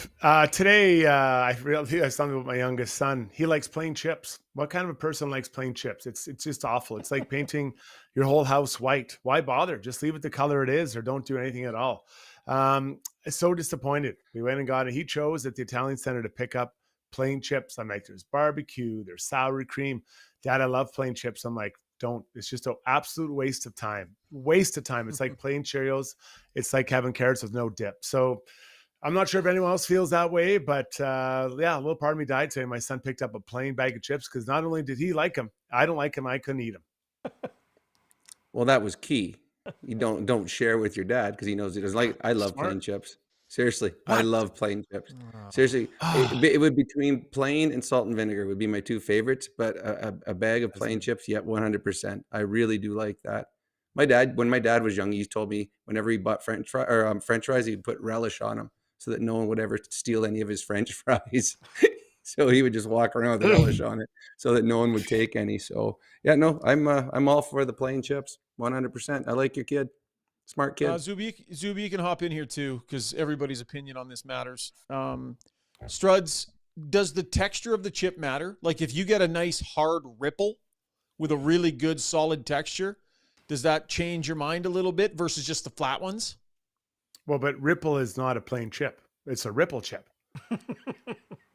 Today, I realized something about my youngest son. He likes plain chips. What kind of a person likes plain chips? It's just awful. It's like painting your whole house white. Why bother? Just leave it the color it is, or don't do anything at all. So disappointed. We went and got it. He chose at the Italian Center to pick up plain chips. I'm like, there's barbecue, there's sour cream. Dad, I love plain chips. I'm like, don't. It's just an absolute waste of time. It's like plain Cheerios. It's like having carrots with no dip. So I'm not sure if anyone else feels that way, but yeah, a little part of me died today. My son picked up a plain bag of chips because not only did he like them, I don't like them. I couldn't eat them. Well, that was key. You don't share with your dad because he knows he doesn't like. I love plain chips. Seriously, I love plain chips. Seriously, it would between plain and salt and vinegar would be my two favorites. But a bag of plain chips, 100%. I really do like that. When my dad was young, he told me whenever he bought French fries, he'd put relish on them so that no one would ever steal any of his French fries. So he would just walk around with relish on it so that no one would take any. So yeah, no, I'm all for the plain chips, 100%. I like your kid. Smart kid. Zuby, you can hop in here too, because everybody's opinion on this matters. Struds, does the texture of the chip matter? Like if you get a nice hard ripple with a really good solid texture, does that change your mind a little bit versus just the flat ones? Well, but ripple is not a plain chip. It's a ripple chip.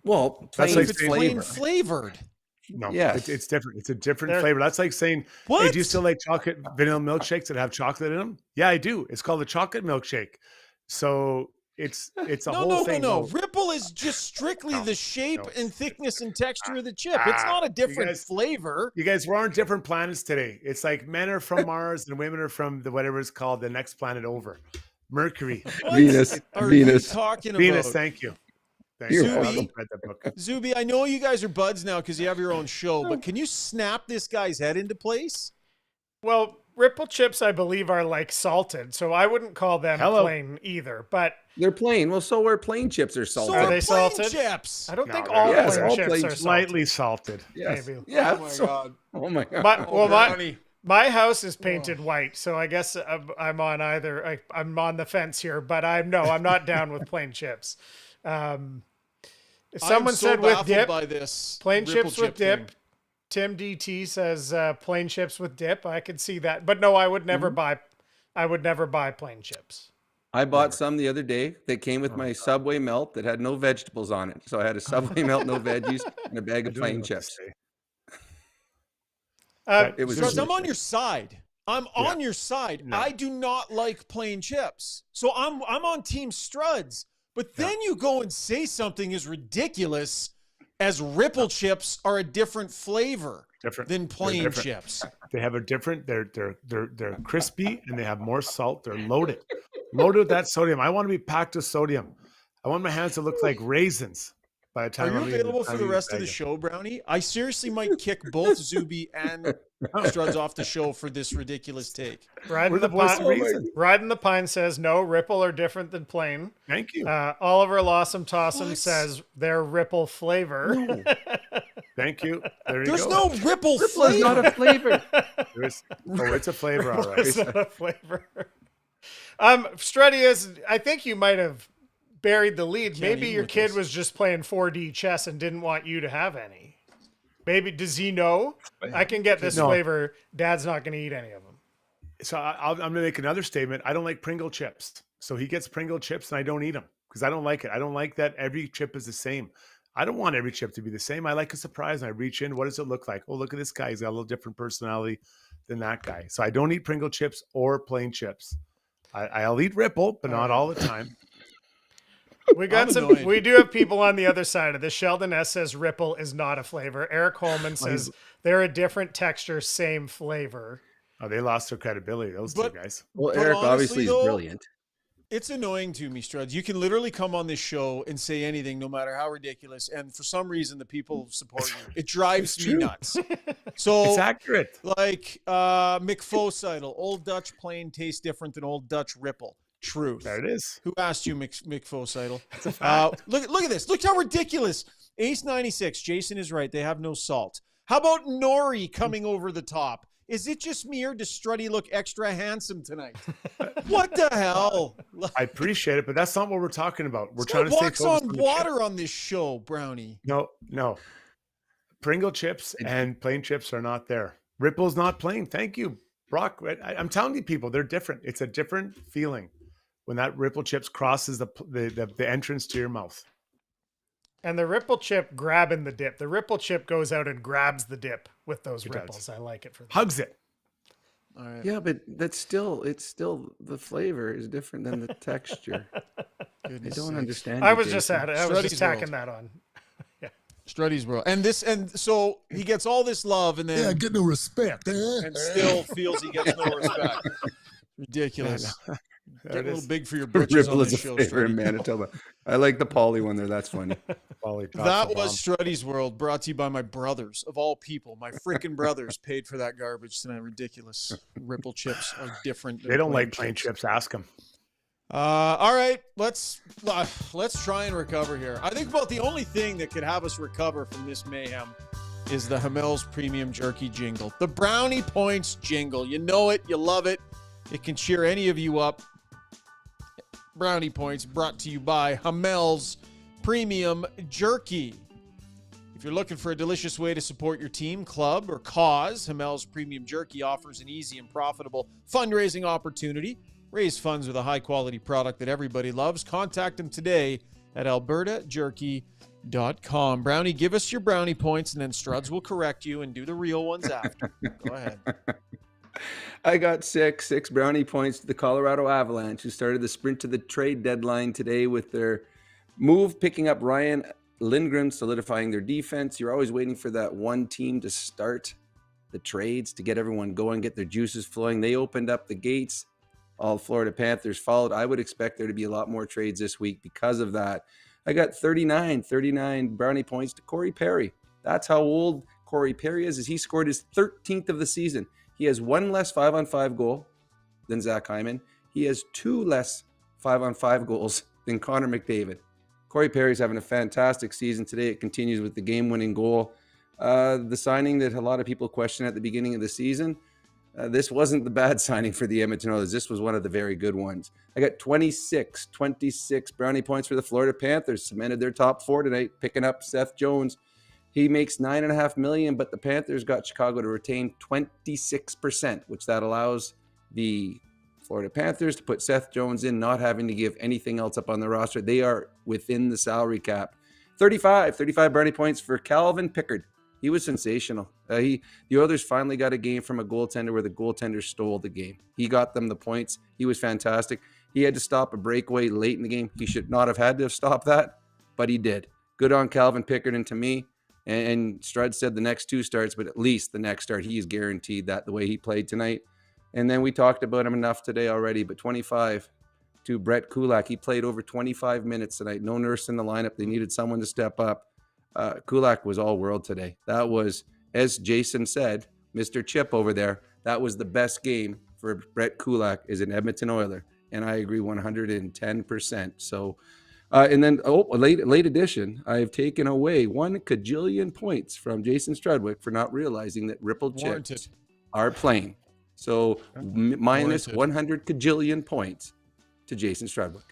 Well, that's like it's plain flavored. No, yeah, it's different. It's a different flavor. That's like saying, hey, do you still like chocolate vanilla milkshakes that have chocolate in them? Yeah, I do. It's called a chocolate milkshake. So it's a whole thing. No. Ripple is just strictly the shape and thickness and texture of the chip. It's not a different flavor. You guys, we're on different planets today. It's like men are from Mars and women are from whatever it's called, the next planet over. Mercury. Venus. Venus. Talking about? Venus, thank you. Zuby, I know you guys are buds now because you have your own show, but can you snap this guy's head into place? Well, ripple chips, I believe, are like salted, so I wouldn't call them plain either. But they're plain. Well, so are plain chips are salted. Are they salted? Chips. I don't think all plain chips are salted. Slightly salted. Yes. Maybe. Yeah. Oh my god. My house is painted white, so I guess I'm on either. I'm on the fence here, but I'm not down with plain chips. If someone said with dip, by this plain chips with dip. thing. Tim DT says plain chips with dip. I could see that, but no, I would never buy. I would never buy plain chips. I bought some the other day that came with my Subway melt that had no vegetables on it. So I had a Subway melt, no veggies, and a bag of plain chips. It was. I'm on your side. I'm on your side. No. I do not like plain chips, so I'm on Team Struds. But then you go and say something as ridiculous as ripple chips are a different flavor than plain chips. They have a different. They're crispy and they have more salt. They're loaded with that sodium. I want to be packed with sodium. I want my hands to look like raisins by the time. Are you available for the rest of the show, Brownie? I seriously might kick both Zuby and Struds off the show for this ridiculous take. Riding the Pine says no, ripple are different than plain. Thank you. Oliver Lawsome Tossum says they're ripple flavor. No. Thank you. There's no ripple flavor. Is not a flavor. It's a flavor, all right. It's not a flavor. Struddy, I think you might have buried the lead. Maybe your kid was just playing 4D chess and didn't want you to have any. Maybe, does he know? I can get this flavor. Dad's not going to eat any of them. So I'm going to make another statement. I don't like Pringle chips. So he gets Pringle chips and I don't eat them because I don't like it. I don't like that every chip is the same. I don't want every chip to be the same. I like a surprise and I reach in. What does it look like? Oh, look at this guy. He's got a little different personality than that guy. So I don't eat Pringle chips or plain chips. I'll eat Ripple, but not all the time. We do have people on the other side of this. Sheldon S says Ripple is not a flavor. Eric Holman says they're a different texture, same flavor. Oh, they lost their credibility, those two guys. Well, Eric obviously is brilliant. It's annoying to me, Struds. You can literally come on this show and say anything, no matter how ridiculous, and for some reason the people support you. It drives me nuts. So it's accurate. Like McFosidle, Old Dutch plain tastes different than Old Dutch Ripple. Truth. There it is. Who asked you, Fosidle? Look at this. Look how ridiculous. Ace 96. Jason is right. They have no salt. How about Nori coming over the top? Is it just me or does Struddy look extra handsome tonight? What the hell? I appreciate it, but that's not what we're talking about. We're trying to stay focused on water on this show, Brownie. No. Pringle chips and plain chips are not there. Ripple's not plain. Thank you, Brock. I'm telling you, people, they're different. It's a different feeling when that Ripple chips crosses the entrance to your mouth. And the Ripple chip grabbing the dip. The Ripple chip goes out and grabs the dip with those ripples. I like it for that. Hugs it. All right. Yeah, but it's still the flavor is different than the texture. I don't understand. I was just tacking that on. Yeah. Struddy's world. And so he gets all this love and then get no respect. And still feels he gets no respect. Ridiculous. There Getting it a is. little big for your britches on Ripple is this a show, flavor in Struddy. Manitoba. I like the Polly one there. That's funny. Polly drops That the was bomb. Struddy's World, brought to you by my brothers, of all people. My freaking brothers paid for that garbage tonight. Ridiculous. Ripple chips are different. They don't like plain chips. Ask them. All right, let's try and recover here. I think about the only thing that could have us recover from this mayhem is the Hamel's Premium Jerky jingle. The Brownie Points jingle. You know it. You love it. It can cheer any of you up. Brownie Points brought to you by Hamel's Premium Jerky. If you're looking for a delicious way to support your team, club, or cause, Hamel's Premium Jerky offers an easy and profitable fundraising opportunity. Raise funds with a high-quality product that everybody loves. Contact them today at albertajerky.com. Brownie, give us your brownie points, and then Struds will correct you and do the real ones after. Go ahead. I got six brownie points to the Colorado Avalanche, who started the sprint to the trade deadline today with their move, picking up Ryan Lindgren, solidifying their defense. You're always waiting for that one team to start the trades, to get everyone going, get their juices flowing. They opened up the gates. All Florida Panthers followed. I would expect there to be a lot more trades this week because of that. I got 39 brownie points to Corey Perry. That's how old Corey Perry is he scored his 13th of the season. He has one less 5-on-5 goal than Zach Hyman. He has two less 5-on-5 goals than Connor McDavid. Corey Perry's having a fantastic season today. It continues with the game-winning goal. The signing that a lot of people questioned at the beginning of the season, this wasn't the bad signing for the Edmonton Oilers. This was one of the very good ones. I got 26 brownie points for the Florida Panthers. Cemented their top four tonight, picking up Seth Jones. He makes $9.5 million, but the Panthers got Chicago to retain 26%, which that allows the Florida Panthers to put Seth Jones in, not having to give anything else up on the roster. They are within the salary cap. 35 brownie points for Calvin Pickard. He was sensational. The Oilers finally got a game from a goaltender where the goaltender stole the game. He got them the points. He was fantastic. He had to stop a breakaway late in the game. He should not have had to have stopped that, but he did. Good on Calvin Pickard, and to me, and Strud said the next two starts, but at least the next start, he is guaranteed that the way he played tonight. And then we talked about him enough today already, but 25 to Brett Kulak. He played over 25 minutes tonight. No nurse in the lineup. They needed someone to step up. Kulak was all world today. That was, as Jason said, Mr. Chip over there, that was the best game for Brett Kulak as an Edmonton Oiler. And I agree 110%. So, and then, a late addition, I've taken away 1 kajillion points from Jason Strudwick for not realizing that Ripple chips are plain. So, minus 100 kajillion points to Jason Strudwick.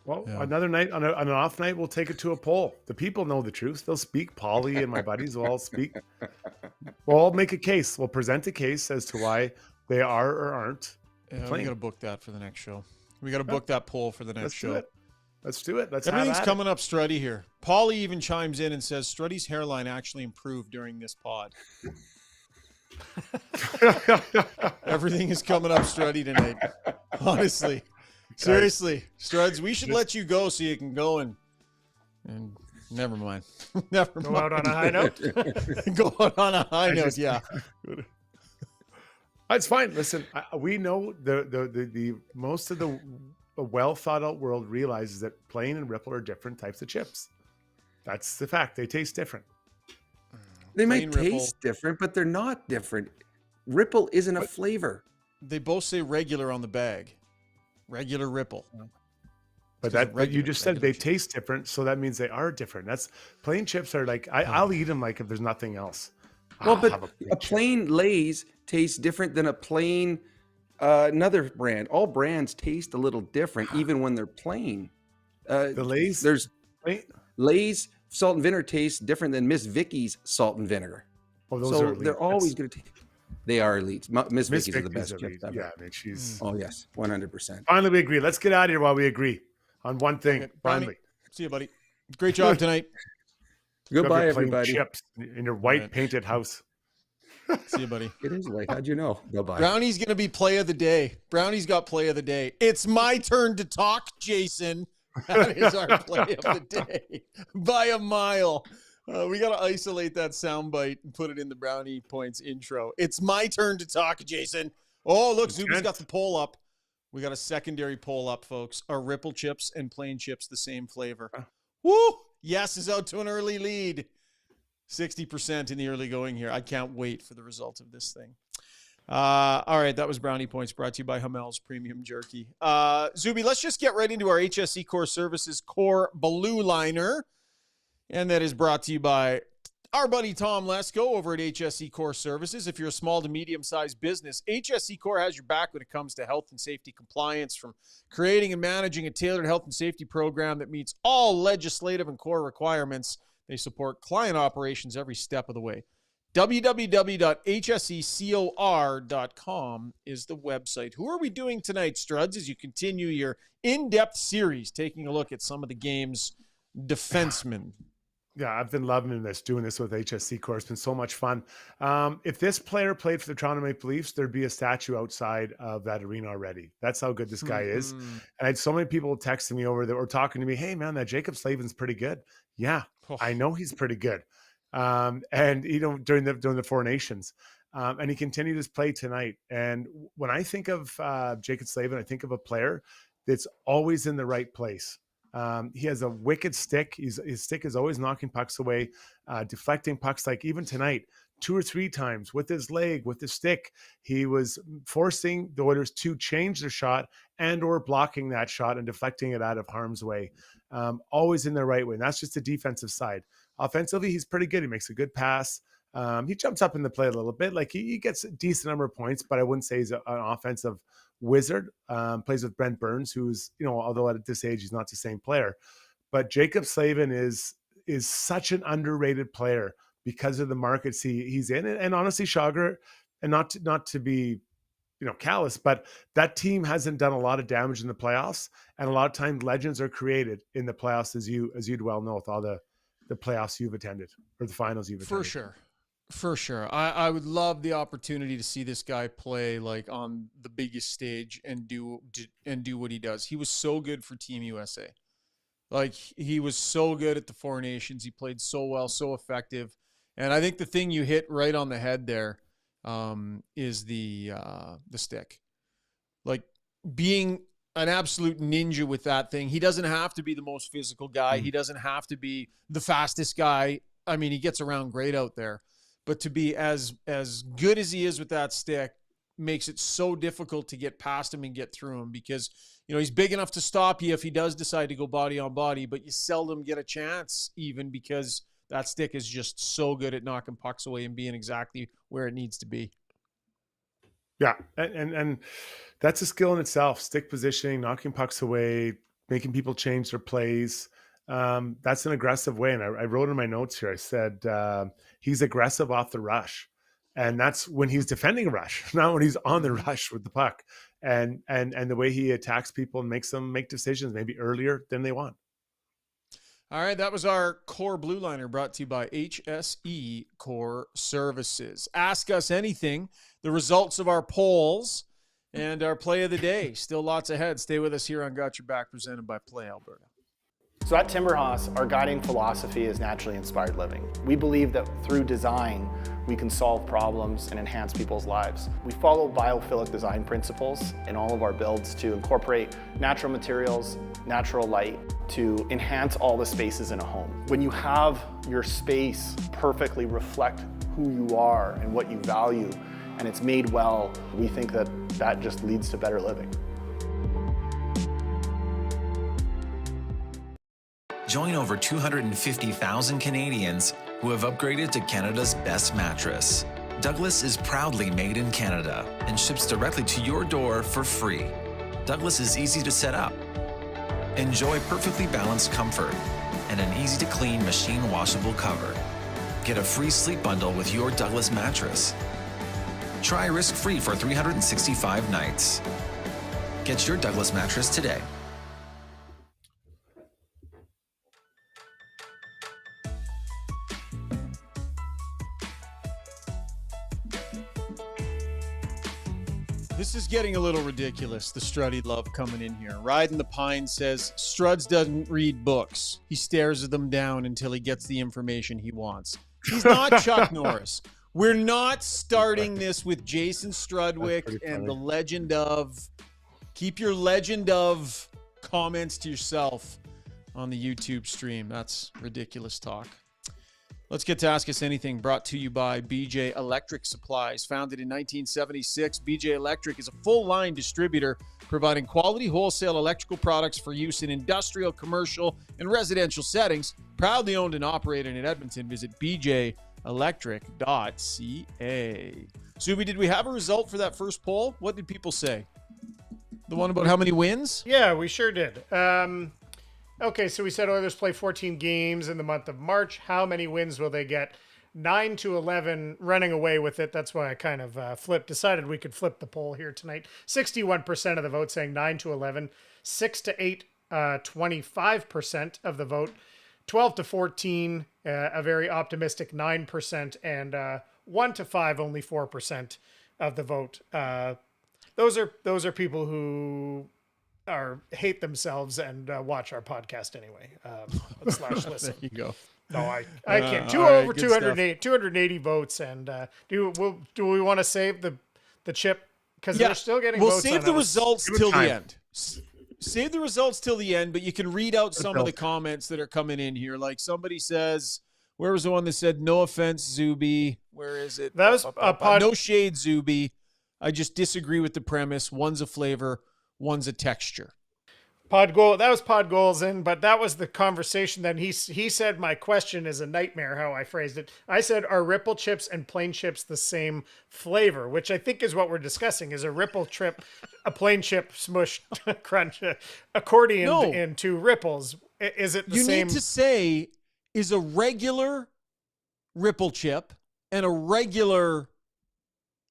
Well, another night, on an off night, we'll take it to a poll. The people know the truth. They'll speak. Paulie and my buddies will all speak. We'll all make a case. We'll present a case as to why they are or aren't Yeah, playing. we got to book that for the next show. We got to book that poll for the next show. Let's do it. Everything's coming up Struddy here. Paulie even chimes in and says Struddy's hairline actually improved during this pod. Everything is coming up Struddy tonight. Honestly. Seriously. Struds, we should let you go so you can go and never mind. Never Go mind. out on a high note. Go out on a high note, yeah. It's fine. Listen, we know the most of the well thought out world realizes that plain and Ripple are different types of chips. That's the fact. They taste different. They might Plain Ripple. taste different, but they're not different. Ripple isn't a flavor. They both say regular on the bag. Regular Ripple. But you just said they taste different, so that means they are different. That's plain chips are like I'll eat them like if there's nothing else. Well, but a plain Lay's tastes different than a plain another brand. All brands taste a little different, even when they're plain. The Lay's, there's Lay's salt and vinegar tastes different than Miss Vicky's salt and vinegar. Oh, those so are elite. they're always going to taste. They are elites. Miss Vicky's are the best elite. chips ever. Yeah, I mean she's. Oh yes, 100%. Finally, we agree. Let's get out of here while we agree on one thing. Okay, Finally, Brownie, see you, buddy. Great job tonight. Goodbye, Your plain everybody. Chips in your white painted house. See you, buddy. It is white. How'd you know? Goodbye. Brownie's going to be play of the day. Brownie's got play of the day. It's my turn to talk, Jason. That is our play of the day by a mile. We got to isolate that soundbite and put it in the Brownie Points intro. It's my turn to talk, Jason. Oh, look, Zuby's got the poll up. We got a secondary poll up, folks. Are Ripple chips and plain chips the same flavor? Woo! Yes is out to an early lead. 60% in the early going here. I can't wait for the result of this thing. All right, that was Brownie Points brought to you by Hamel's Premium Jerky. Zuby, let's just get right into our HSE Core Services Core Blue Liner. And that is brought to you by our buddy Tom Lesko over at HSE Core Services. If you're a small to medium-sized business, HSE Core has your back when it comes to health and safety compliance, from creating and managing a tailored health and safety program that meets all legislative and core requirements. They support client operations every step of the way. www.hsecor.com is the website. Who are we doing tonight, Struds, as you continue your in-depth series, taking a look at some of the game's defensemen? Yeah, I've been loving doing this with HSC Core. It's been so much fun. If this player played for the Toronto Maple Leafs, there'd be a statue outside of that arena already. That's how good this guy is. And I had so many people texting me over that were talking to me, hey, man, that Jacob Slavin's pretty good. Yeah, I know he's pretty good. And, during the Four Nations. And he continued his play tonight. And when I think of Jacob Slavin, I think of a player that's always in the right place. He has a wicked stick. His stick is always knocking pucks away, deflecting pucks. Like even tonight, 2 or 3 times with his leg, with his stick, he was forcing the Oilers to change their shot and or blocking that shot and deflecting it out of harm's way. Always in the right way. And that's just the defensive side. Offensively, he's pretty good. He makes a good pass. He jumps up in the play a little bit. Like he gets a decent number of points, but I wouldn't say he's an offensive wizard. Plays with Brent Burns, who's, although at this age, he's not the same player. But Jacob Slavin is such an underrated player because of the markets he's in. And honestly, Rishaug, and not to be, callous, but that team hasn't done a lot of damage in the playoffs. And a lot of times legends are created in the playoffs, as you'd well know, with all the playoffs you've attended or the finals you've attended. For sure. I would love the opportunity to see this guy play like on the biggest stage and do what he does. He was so good for Team USA. Like he was so good at the Four Nations. He played so well, so effective. And I think the thing you hit right on the head there is the stick. Like being an absolute ninja with that thing. He doesn't have to be the most physical guy. He doesn't have to be the fastest guy. I mean, he gets around great out there. But to be as good as he is with that stick makes it so difficult to get past him and get through him because, he's big enough to stop you if he does decide to go body on body, but you seldom get a chance even because that stick is just so good at knocking pucks away and being exactly where it needs to be. Yeah, and that's a skill in itself. Stick positioning, knocking pucks away, making people change their plays. That's an aggressive way. And I wrote in my notes here, I said he's aggressive off the rush. And that's when he's defending a rush, not when he's on the rush with the puck. And the way he attacks people and makes them make decisions maybe earlier than they want. All right, that was our Core Blue Liner brought to you by HSE Core Services. Ask us anything, the results of our polls, and our play of the day. Still lots ahead. Stay with us here on Got Your Back, presented by Play Alberta. So at Timberhouse, our guiding philosophy is naturally inspired living. We believe that through design, we can solve problems and enhance people's lives. We follow biophilic design principles in all of our builds to incorporate natural materials, natural light, to enhance all the spaces in a home. When you have your space perfectly reflect who you are and what you value, and it's made well, we think that that just leads to better living. Join over 250,000 Canadians who have upgraded to Canada's best mattress. Douglas is proudly made in Canada and ships directly to your door for free. Douglas is easy to set up. Enjoy perfectly balanced comfort and an easy-to-clean machine washable cover. Get a free sleep bundle with your Douglas mattress. Try risk-free for 365 nights. Get your Douglas mattress today. This is getting a little ridiculous, the Struddy love coming in here. Riding the Pine says, Struds doesn't read books. He stares them down until he gets the information he wants. He's not Chuck Norris. We're not starting this with Jason Strudwick and the legend of. Keep your legend of comments to yourself on the YouTube stream. That's ridiculous talk. Let's get to Ask Us Anything, brought to you by BJ Electric Supplies. Founded in 1976, BJ Electric is a full-line distributor providing quality wholesale electrical products for use in industrial, commercial, and residential settings. Proudly owned and operated in Edmonton. Visit bjelectric.ca. Zuby, did we have a result for that first poll? What did people say? The one about how many wins? Yeah, we sure did. Okay, so we said Oilers play 14 games in the month of March. How many wins will they get? 9 to 11, running away with it. That's why I kind of decided we could flip the poll here tonight. 61% of the vote saying 9 to 11. 6 to 8, 25% of the vote. 12 to 14, a very optimistic 9%. And 1 to 5, only 4% of the vote. Those are people who hate themselves and watch our podcast anyway. / listen. There you go. No, I can't. Right, 280 votes. And do we want to save the chip? Because they're still getting we'll votes. Save the results till the end. Save the results till the end, but you can read out some of the comments that are coming in here. Like somebody says, where was the one that said, no offense, Zuby? Where is it? That was a pod. No shade, Zuby. I just disagree with the premise. One's a flavor, one's a texture. That was Pod Goals in, but that was the conversation. Then he said my question is a nightmare, how I phrased it. I said, are ripple chips and plain chips the same flavor? Which I think is what we're discussing. Is a ripple chip a plain chip smush crunch accordion into ripples? Is it the same? You need to say, is a regular ripple chip and a regular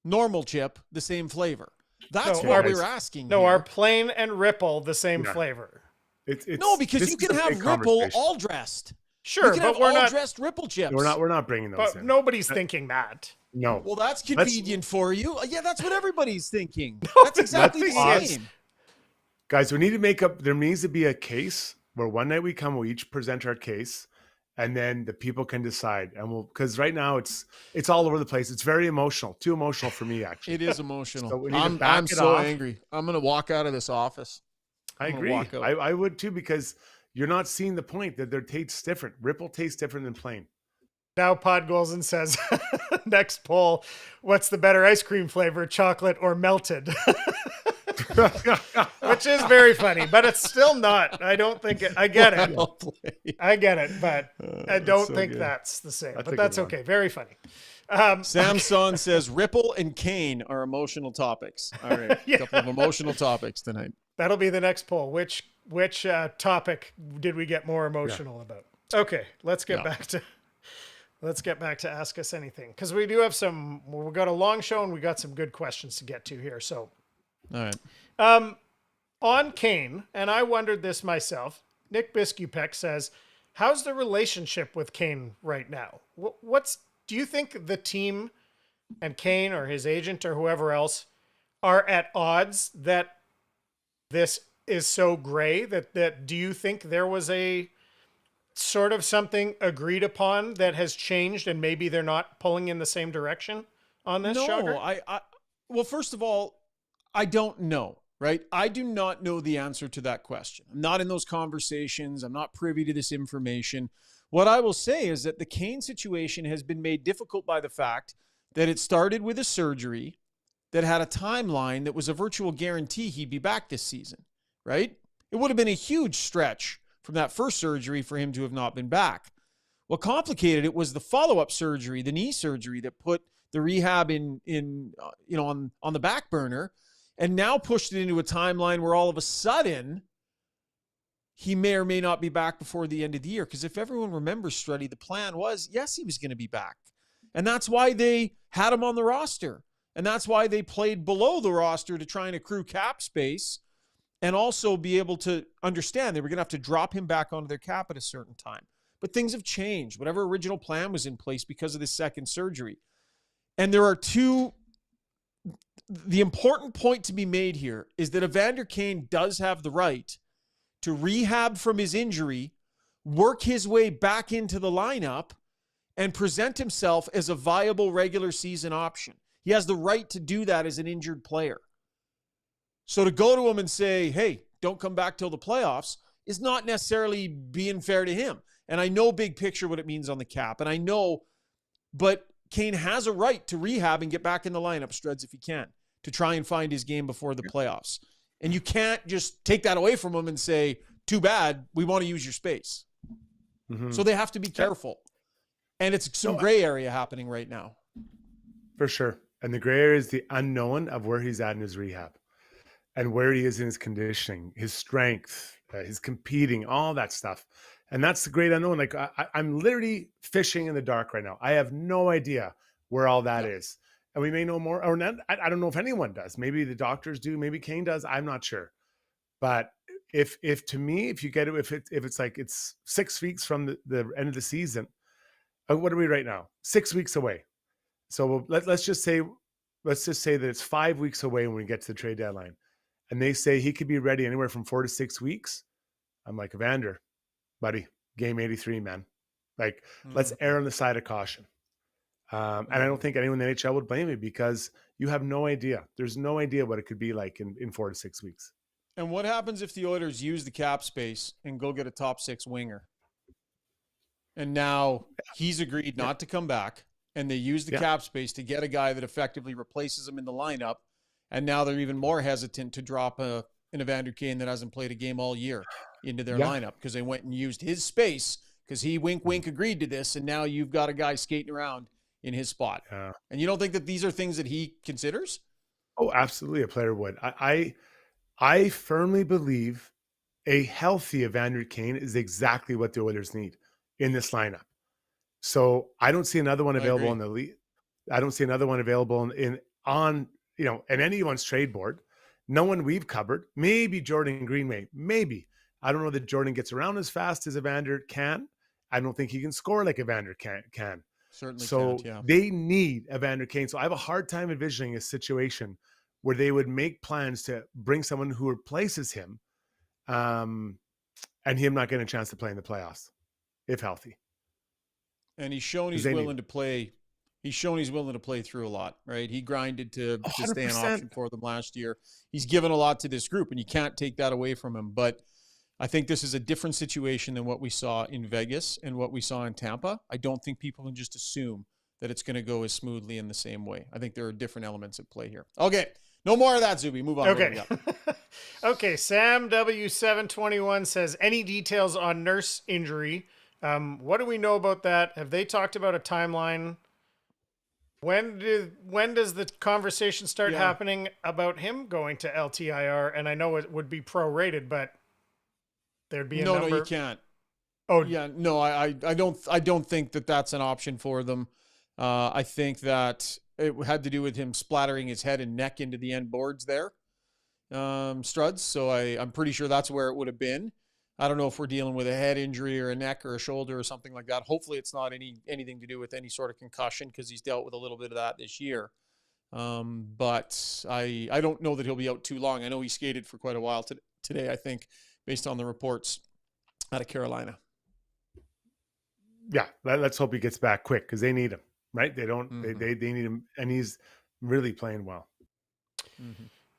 normal chip the same flavor? That's what we're asking. No, here. are plain and ripple the same flavor? It's no, because you can have ripple all dressed. Sure, you can but have we're all not dressed ripple chips. We're not bringing those in. Nobody's thinking that. No. Well, that's convenient for you. Yeah, that's what everybody's thinking. That's exactly the same. Guys, we need to there needs to be a case where one night we come, we'll each present our case, and then the people can decide. And because right now it's all over the place. It's very emotional. Too emotional for me, actually. It is emotional. So I'm so angry. I'm going to walk out of this office. I agree. I would too, because you're not seeing the point that their tastes different. Ripple tastes different than plain. Now Pod Golson says, next poll, what's the better ice cream flavor, chocolate or melted? Which is very funny, but it's still not. I don't think I get it. I get it, but I don't think that's the same. But that's okay. Very funny. Samson says Ripple and Kane are emotional topics. All right. A couple of emotional topics tonight. That'll be the next poll. Which topic did we get more emotional about? Okay, let's get back to Ask Us Anything, because we do have we got a long show and we got some good questions to get to here. So, all right. On Kane, and I wondered this myself. Nick Biskupek says, "How's the relationship with Kane right now? Do you think the team and Kane or his agent or whoever else are at odds that this is so gray? That do you think there was a sort of something agreed upon that has changed and maybe they're not pulling in the same direction on this? No, well, first of all, I don't know, right? I do not know the answer to that question. I'm not in those conversations. I'm not privy to this information. What I will say is that the Kane situation has been made difficult by the fact that it started with a surgery that had a timeline that was a virtual guarantee he'd be back this season, right? It would have been a huge stretch from that first surgery for him to have not been back. What complicated it was the follow-up surgery, the knee surgery that put the rehab on the back burner, and now pushed it into a timeline where all of a sudden he may or may not be back before the end of the year. Because if everyone remembers, Struddy, the plan was, yes, he was going to be back. And that's why they had him on the roster. And that's why they played below the roster to try and accrue cap space and also be able to understand they were going to have to drop him back onto their cap at a certain time. But things have changed. Whatever original plan was in place because of this second surgery. And there are the important point to be made here is that Evander Kane does have the right to rehab from his injury, work his way back into the lineup, and present himself as a viable regular season option. He has the right to do that as an injured player. So to go to him and say, hey, don't come back till the playoffs is not necessarily being fair to him. And I know big picture what it means on the cap. And I know, but Kane has a right to rehab and get back in the lineup, Struds, if he can, to try and find his game before the playoffs. And you can't just take that away from him and say, too bad, we want to use your space. Mm-hmm. So they have to be careful. And it's some gray area happening right now. For sure. And the gray area is the unknown of where he's at in his rehab and where he is in his conditioning, his strength, his competing, all that stuff. And that's the great unknown. Like I'm literally fishing in the dark right now. I have no idea where all that is. And we may know more, or not. I don't know if anyone does. Maybe the doctors do. Maybe Kane does. I'm not sure. But if to me, if you get it, if it's like it's 6 weeks from the end of the season, what are we right now? 6 weeks away. So let's just say that it's 5 weeks away when we get to the trade deadline, and they say he could be ready anywhere from 4 to 6 weeks. I'm like, Evander, buddy, game 83, man. Like, let's err on the side of caution. And I don't think anyone in the NHL would blame me because you have no idea. There's no idea what it could be like in 4 to 6 weeks. And what happens if the Oilers use the cap space and go get a top 6 winger? And now he's agreed not to come back, and they use the cap space to get a guy that effectively replaces him in the lineup. And now they're even more hesitant to drop an Evander Kane that hasn't played a game all year into their lineup because they went and used his space because he wink agreed to this. And now you've got a guy skating around in his spot. Yeah. And you don't think that these are things that he considers? Oh, absolutely. A player would. I firmly believe a healthy Evander Kane is exactly what the Oilers need in this lineup. So I don't see another one available in the league. I don't see another one available on anyone's trade board. No one we've covered. Maybe Jordan Greenway. Maybe. I don't know that Jordan gets around as fast as Evander can. I don't think he can score like Evander can. Certainly so can't, yeah. They need Evander Kane. So I have a hard time envisioning a situation where they would make plans to bring someone who replaces him, and him not getting a chance to play in the playoffs, if healthy. And he's shown he's willing to play. He's shown he's willing to play through a lot, right? He grinded to stay an option for them last year. He's given a lot to this group, and you can't take that away from him. But I think this is a different situation than what we saw in Vegas and what we saw in Tampa. I don't think people can just assume that it's going to go as smoothly in the same way. I think there are different elements at play here. Okay. No more of that, Zuby. Move on. Okay. Okay. Sam W721 says, any details on Nurse injury? What do we know about that? Have they talked about a timeline? When does the conversation start happening about him going to LTIR? And I know it would be prorated, but there'd be a number. No, you can't. Oh yeah, no, I don't think that that's an option for them. I think that it had to do with him splattering his head and neck into the end boards there, Struds. So I'm pretty sure that's where it would have been. I don't know if we're dealing with a head injury or a neck or a shoulder or something like that. Hopefully it's not anything to do with any sort of concussion because he's dealt with a little bit of that this year. But I don't know that he'll be out too long. I know he skated for quite a while today, I think, based on the reports out of Carolina. Yeah, let's hope he gets back quick because they need him, right? They don't. They need him, and he's really playing well.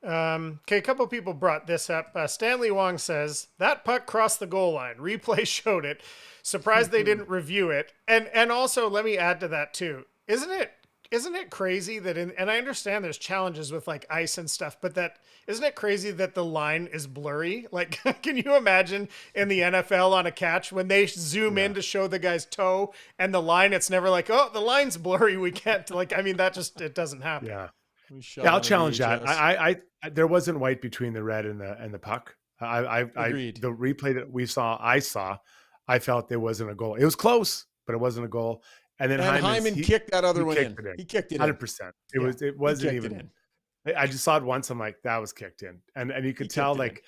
Okay, a couple of people brought this up. Stanley Wong says, that puck crossed the goal line. Replay showed it. Surprised they didn't review it. And also, let me add to that too. Isn't it crazy that and I understand there's challenges with like ice and stuff, but isn't it crazy that the line is blurry? Like, can you imagine in the NFL on a catch when they zoom in to show the guy's toe and the line, it's never like, oh, the line's blurry. We can't it doesn't happen. Yeah. I'll challenge that. I there wasn't white between the red and the puck. Agreed. The replay that I felt there wasn't a goal. It was close, but it wasn't a goal. And then Hyman kicked that other one in. He kicked it in. 100%. It wasn't even. I just saw it once. I'm like, that was kicked in, and you could tell like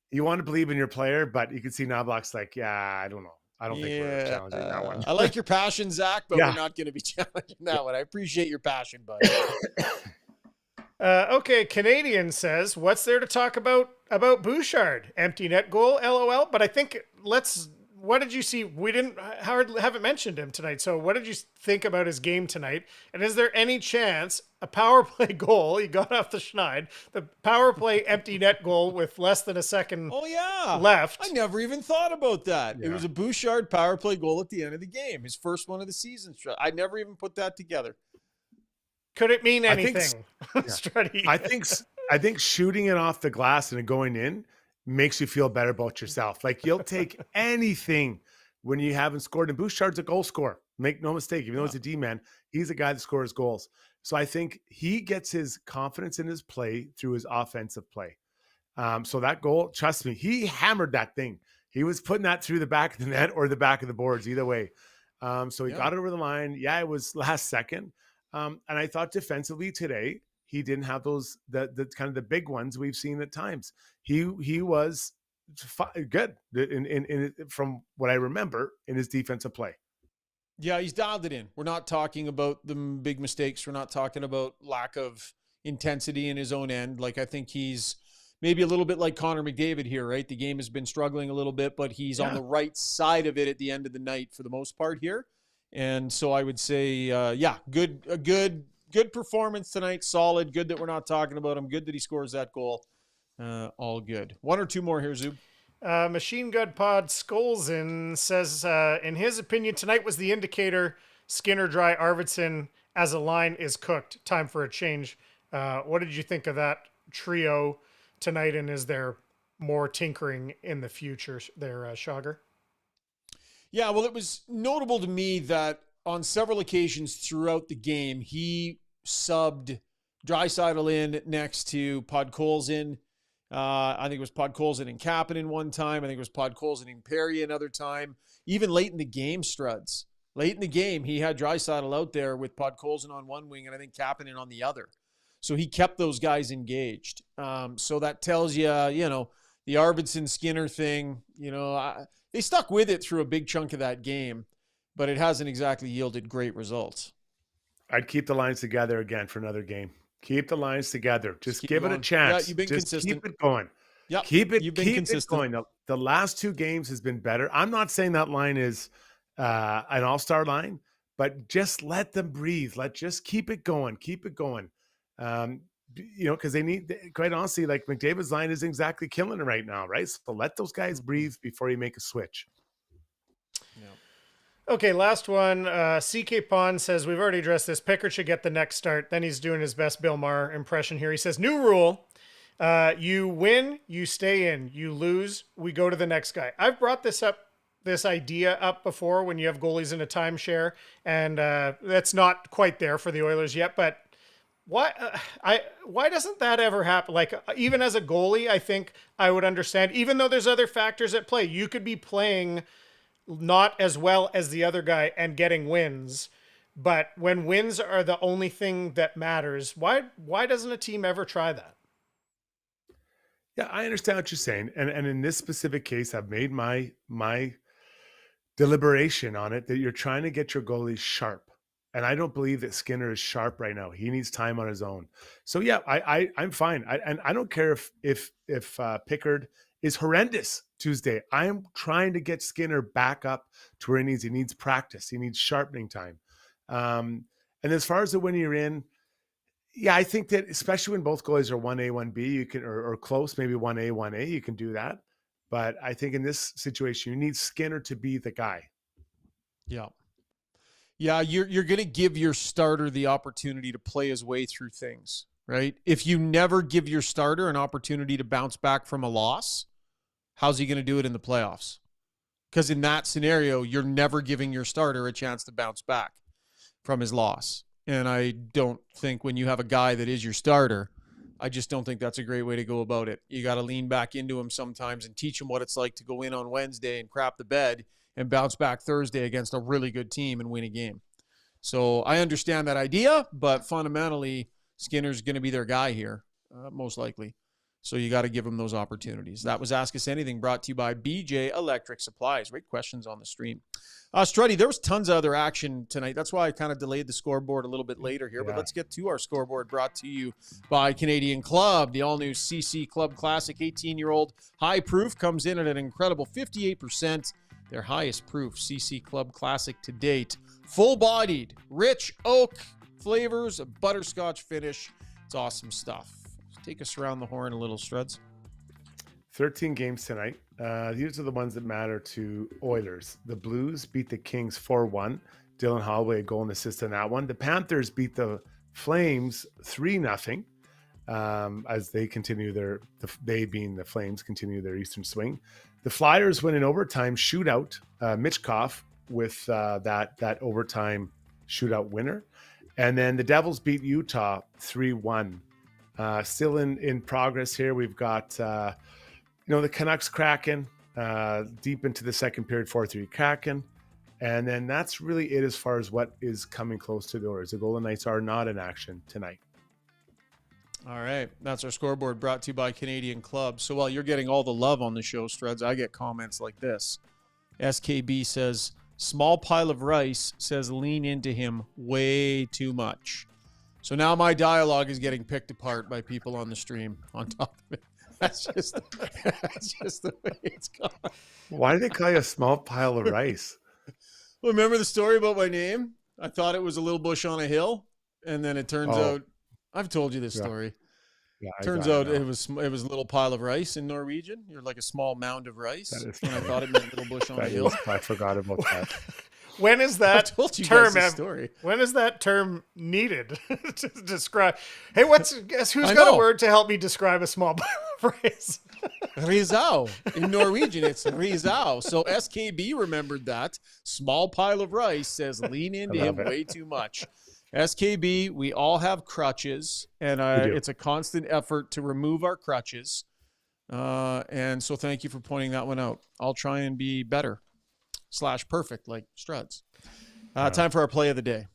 you want to believe in your player, but you could see Knobloch's like, yeah, I don't know. I don't think we're challenging that one. I like your passion, Zach, but we're not going to be challenging that one. I appreciate your passion, bud. Okay, Canadian says, what's there to talk about Bouchard? Empty net goal, LOL. But I think let's what did you see? We haven't mentioned him tonight. So what did you think about his game tonight? And is there any chance a power play goal, he got off the schneid, the power play empty net goal with less than a second left? I never even thought about that. Yeah. It was a Bouchard power play goal at the end of the game, his first one of the season. I never even put that together. Could it mean anything? I think shooting it off the glass and it going in makes you feel better about yourself. Like, you'll take anything when you haven't scored. And Bouchard's a goal scorer. Make no mistake. Even though he's a D-man, he's a guy that scores goals. So I think he gets his confidence in his play through his offensive play. So that goal, trust me, he hammered that thing. He was putting that through the back of the net or the back of the boards, either way. So he got it over the line. Yeah, it was last second. And I thought defensively today, he didn't have those the kind of the big ones we've seen at times. He was good in from what I remember in his defensive play. Yeah, he's dialed it in. We're not talking about the big mistakes. We're not talking about lack of intensity in his own end. Like, I think he's maybe a little bit like Connor McDavid here, right? The game has been struggling a little bit, but he's on the right side of it at the end of the night for the most part here. And so I would say, good performance tonight. Solid. Good that we're not talking about him. Good that he scores that goal. All good. One or two more here, Zub. Machine Gun Pod Skolzin says, in his opinion, tonight was the indicator Skinner, Dry, Arvidsson as a line is cooked. Time for a change. What did you think of that trio tonight, and is there more tinkering in the future there, Schauger? Yeah, well, it was notable to me that on several occasions throughout the game, he subbed Draisaitl in next to Podkolzin. I think it was Podkolzin and Kapanen one time. I think it was Podkolzin and Perry another time. Even late in the game, Struds. Late in the game, he had Draisaitl out there with Podkolzin on one wing and I think Kapanen on the other. So he kept those guys engaged. So that tells you, the Arvidsson Skinner thing, they stuck with it through a big chunk of that game, but it hasn't exactly yielded great results. I'd keep the lines together again for another game. Keep the lines together. Just give it a chance. Yeah, you've been consistent. Keep it going. Yep. Keep it consistent. going. The last two games has been better. I'm not saying that line is an all-star line, but just let them breathe. Just keep it going. Keep it going. Because they need, quite honestly, like McDavid's line isn't exactly killing it right now, right? So let those guys breathe before you make a switch. Okay, last one. CK Pond says, we've already addressed this. Pickard should get the next start. Then he's doing his best Bill Maher impression here. He says, new rule. You win, you stay in. You lose, we go to the next guy. I've brought this idea up before when you have goalies in a timeshare, and that's not quite there for the Oilers yet, but why doesn't that ever happen? Like, even as a goalie, I think I would understand, even though there's other factors at play. You could be playing not as well as the other guy and getting wins, but when wins are the only thing that matters, why doesn't a team ever try that? Yeah, I understand what you're saying. And in this specific case, I've made my deliberation on it that you're trying to get your goalies sharp. And I don't believe that Skinner is sharp right now. He needs time on his own. So yeah, I'm fine. I don't care if Pickard is horrendous Tuesday. I'm trying to get Skinner back up to where he needs. He needs practice. He needs sharpening time. And as far as the when you're in, yeah, I think that especially when both goalies are 1A, 1B, you can, or close, maybe 1A, 1A, you can do that. But I think in this situation, you need Skinner to be the guy. Yeah. Yeah, you're going to give your starter the opportunity to play his way through things, right? If you never give your starter an opportunity to bounce back from a loss, how's he going to do it in the playoffs? Because in that scenario, you're never giving your starter a chance to bounce back from his loss. And I don't think when you have a guy that is your starter, I just don't think that's a great way to go about it. You got to lean back into him sometimes and teach him what it's like to go in on Wednesday and crap the bed and bounce back Thursday against a really good team and win a game. So I understand that idea, but fundamentally, Skinner's going to be their guy here, most likely. So you got to give him those opportunities. That was Ask Us Anything, brought to you by BJ Electric Supplies. Great questions on the stream. Struddy, there was tons of other action tonight. That's why I kind of delayed the scoreboard a little bit later here. But let's get to our scoreboard, brought to you by Canadian Club. The all-new CC Club Classic 18-year-old high proof comes in at an incredible 58%. their highest proof CC Club Classic to date. Full-bodied, rich oak flavors, a butterscotch finish. It's awesome stuff. Take us around the horn a little, Struds. 13 games tonight. These are the ones that matter to Oilers. The Blues beat the Kings 4-1. Dylan Holloway, a goal and assist on that one. The Panthers beat the Flames 3-0 as they continue they being the Flames, continue their Eastern swing. The Flyers win in overtime shootout. Mitchkov with that overtime shootout winner. And then the Devils beat Utah 3-1. Still in progress here. We've got, the Canucks cracking deep into the second period, 4-3 cracking. And then that's really it as far as what is coming close to the Oilers. The Golden Knights are not in action tonight. All right. That's our scoreboard brought to you by Canadian Club. So while you're getting all the love on the show, Struds, I get comments like this. SKB says, small pile of rice, says lean into him way too much. So now my dialogue is getting picked apart by people on the stream on top of it. That's just the way it's gone. Why do they call you a small pile of rice? Well, remember the story about my name? I thought it was a little bush on a hill, and then it turns out I've told you this story. Yeah, turns out it was a little pile of rice in Norwegian. You're like a small mound of rice, and I thought it meant little bush on a hill. I forgot about that. When is that term? Story. When is that term needed to describe? Hey, guess who's got a word to help me describe a small pile of rice? Rishaug. In Norwegian, it's Rishaug. So SKB remembered that. Small pile of rice says lean into him way too much. SKB, we all have crutches, and it's a constant effort to remove our crutches. And so thank you for pointing that one out. I'll try and be better / perfect like Struds. Time for our play of the day.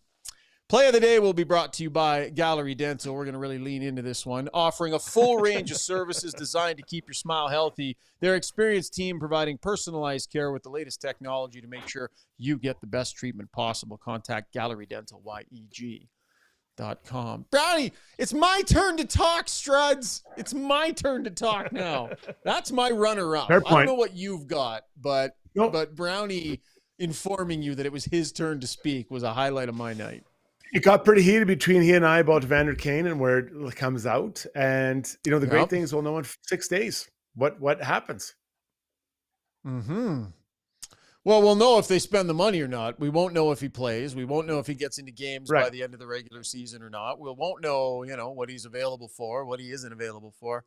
Play of the day will be brought to you by Gallery Dental. We're going to really lean into this one, offering a full range of services designed to keep your smile healthy. Their experienced team providing personalized care with the latest technology to make sure you get the best treatment possible. Contact Gallery Dental, YEG.com. Brownie, it's my turn to talk, Struds. It's my turn to talk now. That's my runner-up. I don't know what you've got, but Brownie informing you that it was his turn to speak was a highlight of my night. It got pretty heated between he and I about Evander Kane and where it comes out. And, the great thing is we'll know in 6 days what happens. Mm-hmm. Well, we'll know if they spend the money or not. We won't know if he plays. We won't know if he gets into games by the end of the regular season or not. We won't know, what he's available for, what he isn't available for.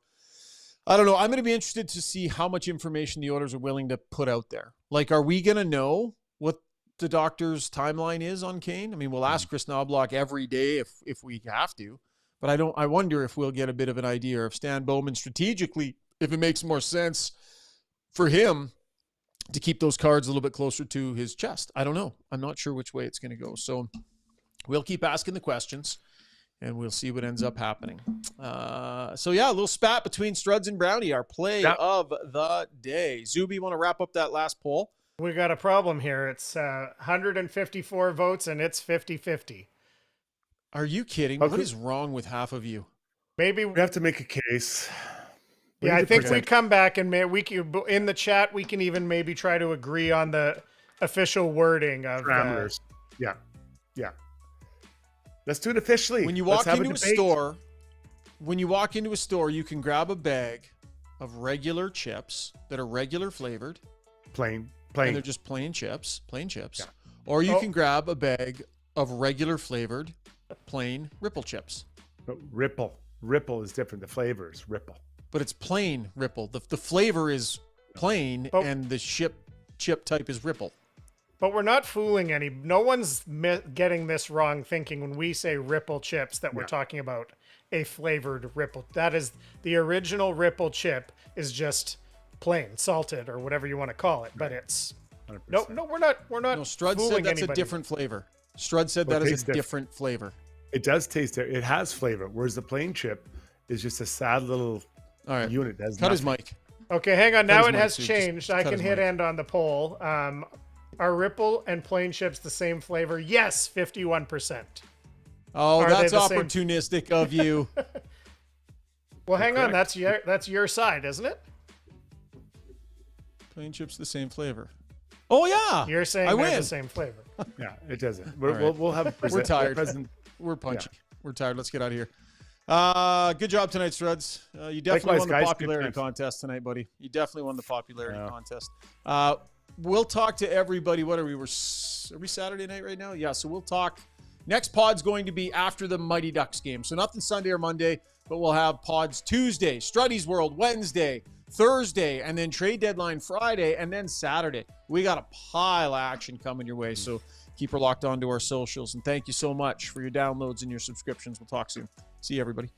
I don't know. I'm going to be interested to see how much information the Oilers are willing to put out there. Like, are we going to know what the doctor's timeline is on Kane? I mean, we'll ask Chris Knobloch every day if we have to, but I wonder if we'll get a bit of an idea, or if Stan Bowman strategically, if it makes more sense for him to keep those cards a little bit closer to his chest. I don't know. I'm not sure which way it's going to go. So we'll keep asking the questions, and we'll see what ends up happening. A little spat between Struds and Brownie, our play of the day. Zuby, you want to wrap up that last poll? We got a problem here. It's 154 votes, and it's 50-50. Are you kidding? Okay. What is wrong with half of you? Maybe we have to make a case. I think we come back and we can, in the chat, we can even maybe try to agree on the official wording of parameters. Yeah. Let's do it officially. When you walk into a store, you can grab a bag of regular chips that are regular flavored. Plain. And they're just plain chips. Yeah. Or you can grab a bag of regular flavored, plain Ripple chips. But Ripple is different. The flavor is Ripple. But it's plain Ripple. The flavor is plain, and the chip type is Ripple. But we're not fooling no one's getting this wrong, thinking when we say Ripple chips that we're talking about a flavored Ripple. That is, the original Ripple chip is just plain salted or whatever you want to call it, but it's 100%. No, we're not. No, Strud said that's a different flavor. Strud said that is a different flavor. It does taste it has flavor, whereas the plain chip is just a sad little unit. Cut his mic. Okay, hang on. Now it has changed. I can hit end on the poll. Are Ripple and plain chips the same flavor? Yes, 51%. Oh, that's opportunistic of you. Well, hang on. That's your side, isn't it? Plain chips the same flavor. Oh, yeah. You're saying I they're win. the same flavor. Yeah, it doesn't. All right. We'll have We're tired. Present. We're punchy. Yeah. We're tired. Let's get out of here. Good job tonight, Struds. You definitely Likewise, won the guys. Good popularity times. contest tonight, buddy. You definitely won the popularity contest. We'll talk to everybody. What are we? Are we Saturday night right now? Yeah, so we'll talk. Next pod's going to be after the Mighty Ducks game. So nothing Sunday or Monday, but we'll have pods Tuesday, Struddy's World Wednesday, Thursday, and then trade deadline Friday, and then Saturday. We got a pile of action coming your way, so keep her locked onto our socials. And thank you so much for your downloads and your subscriptions. We'll talk soon. See you, everybody.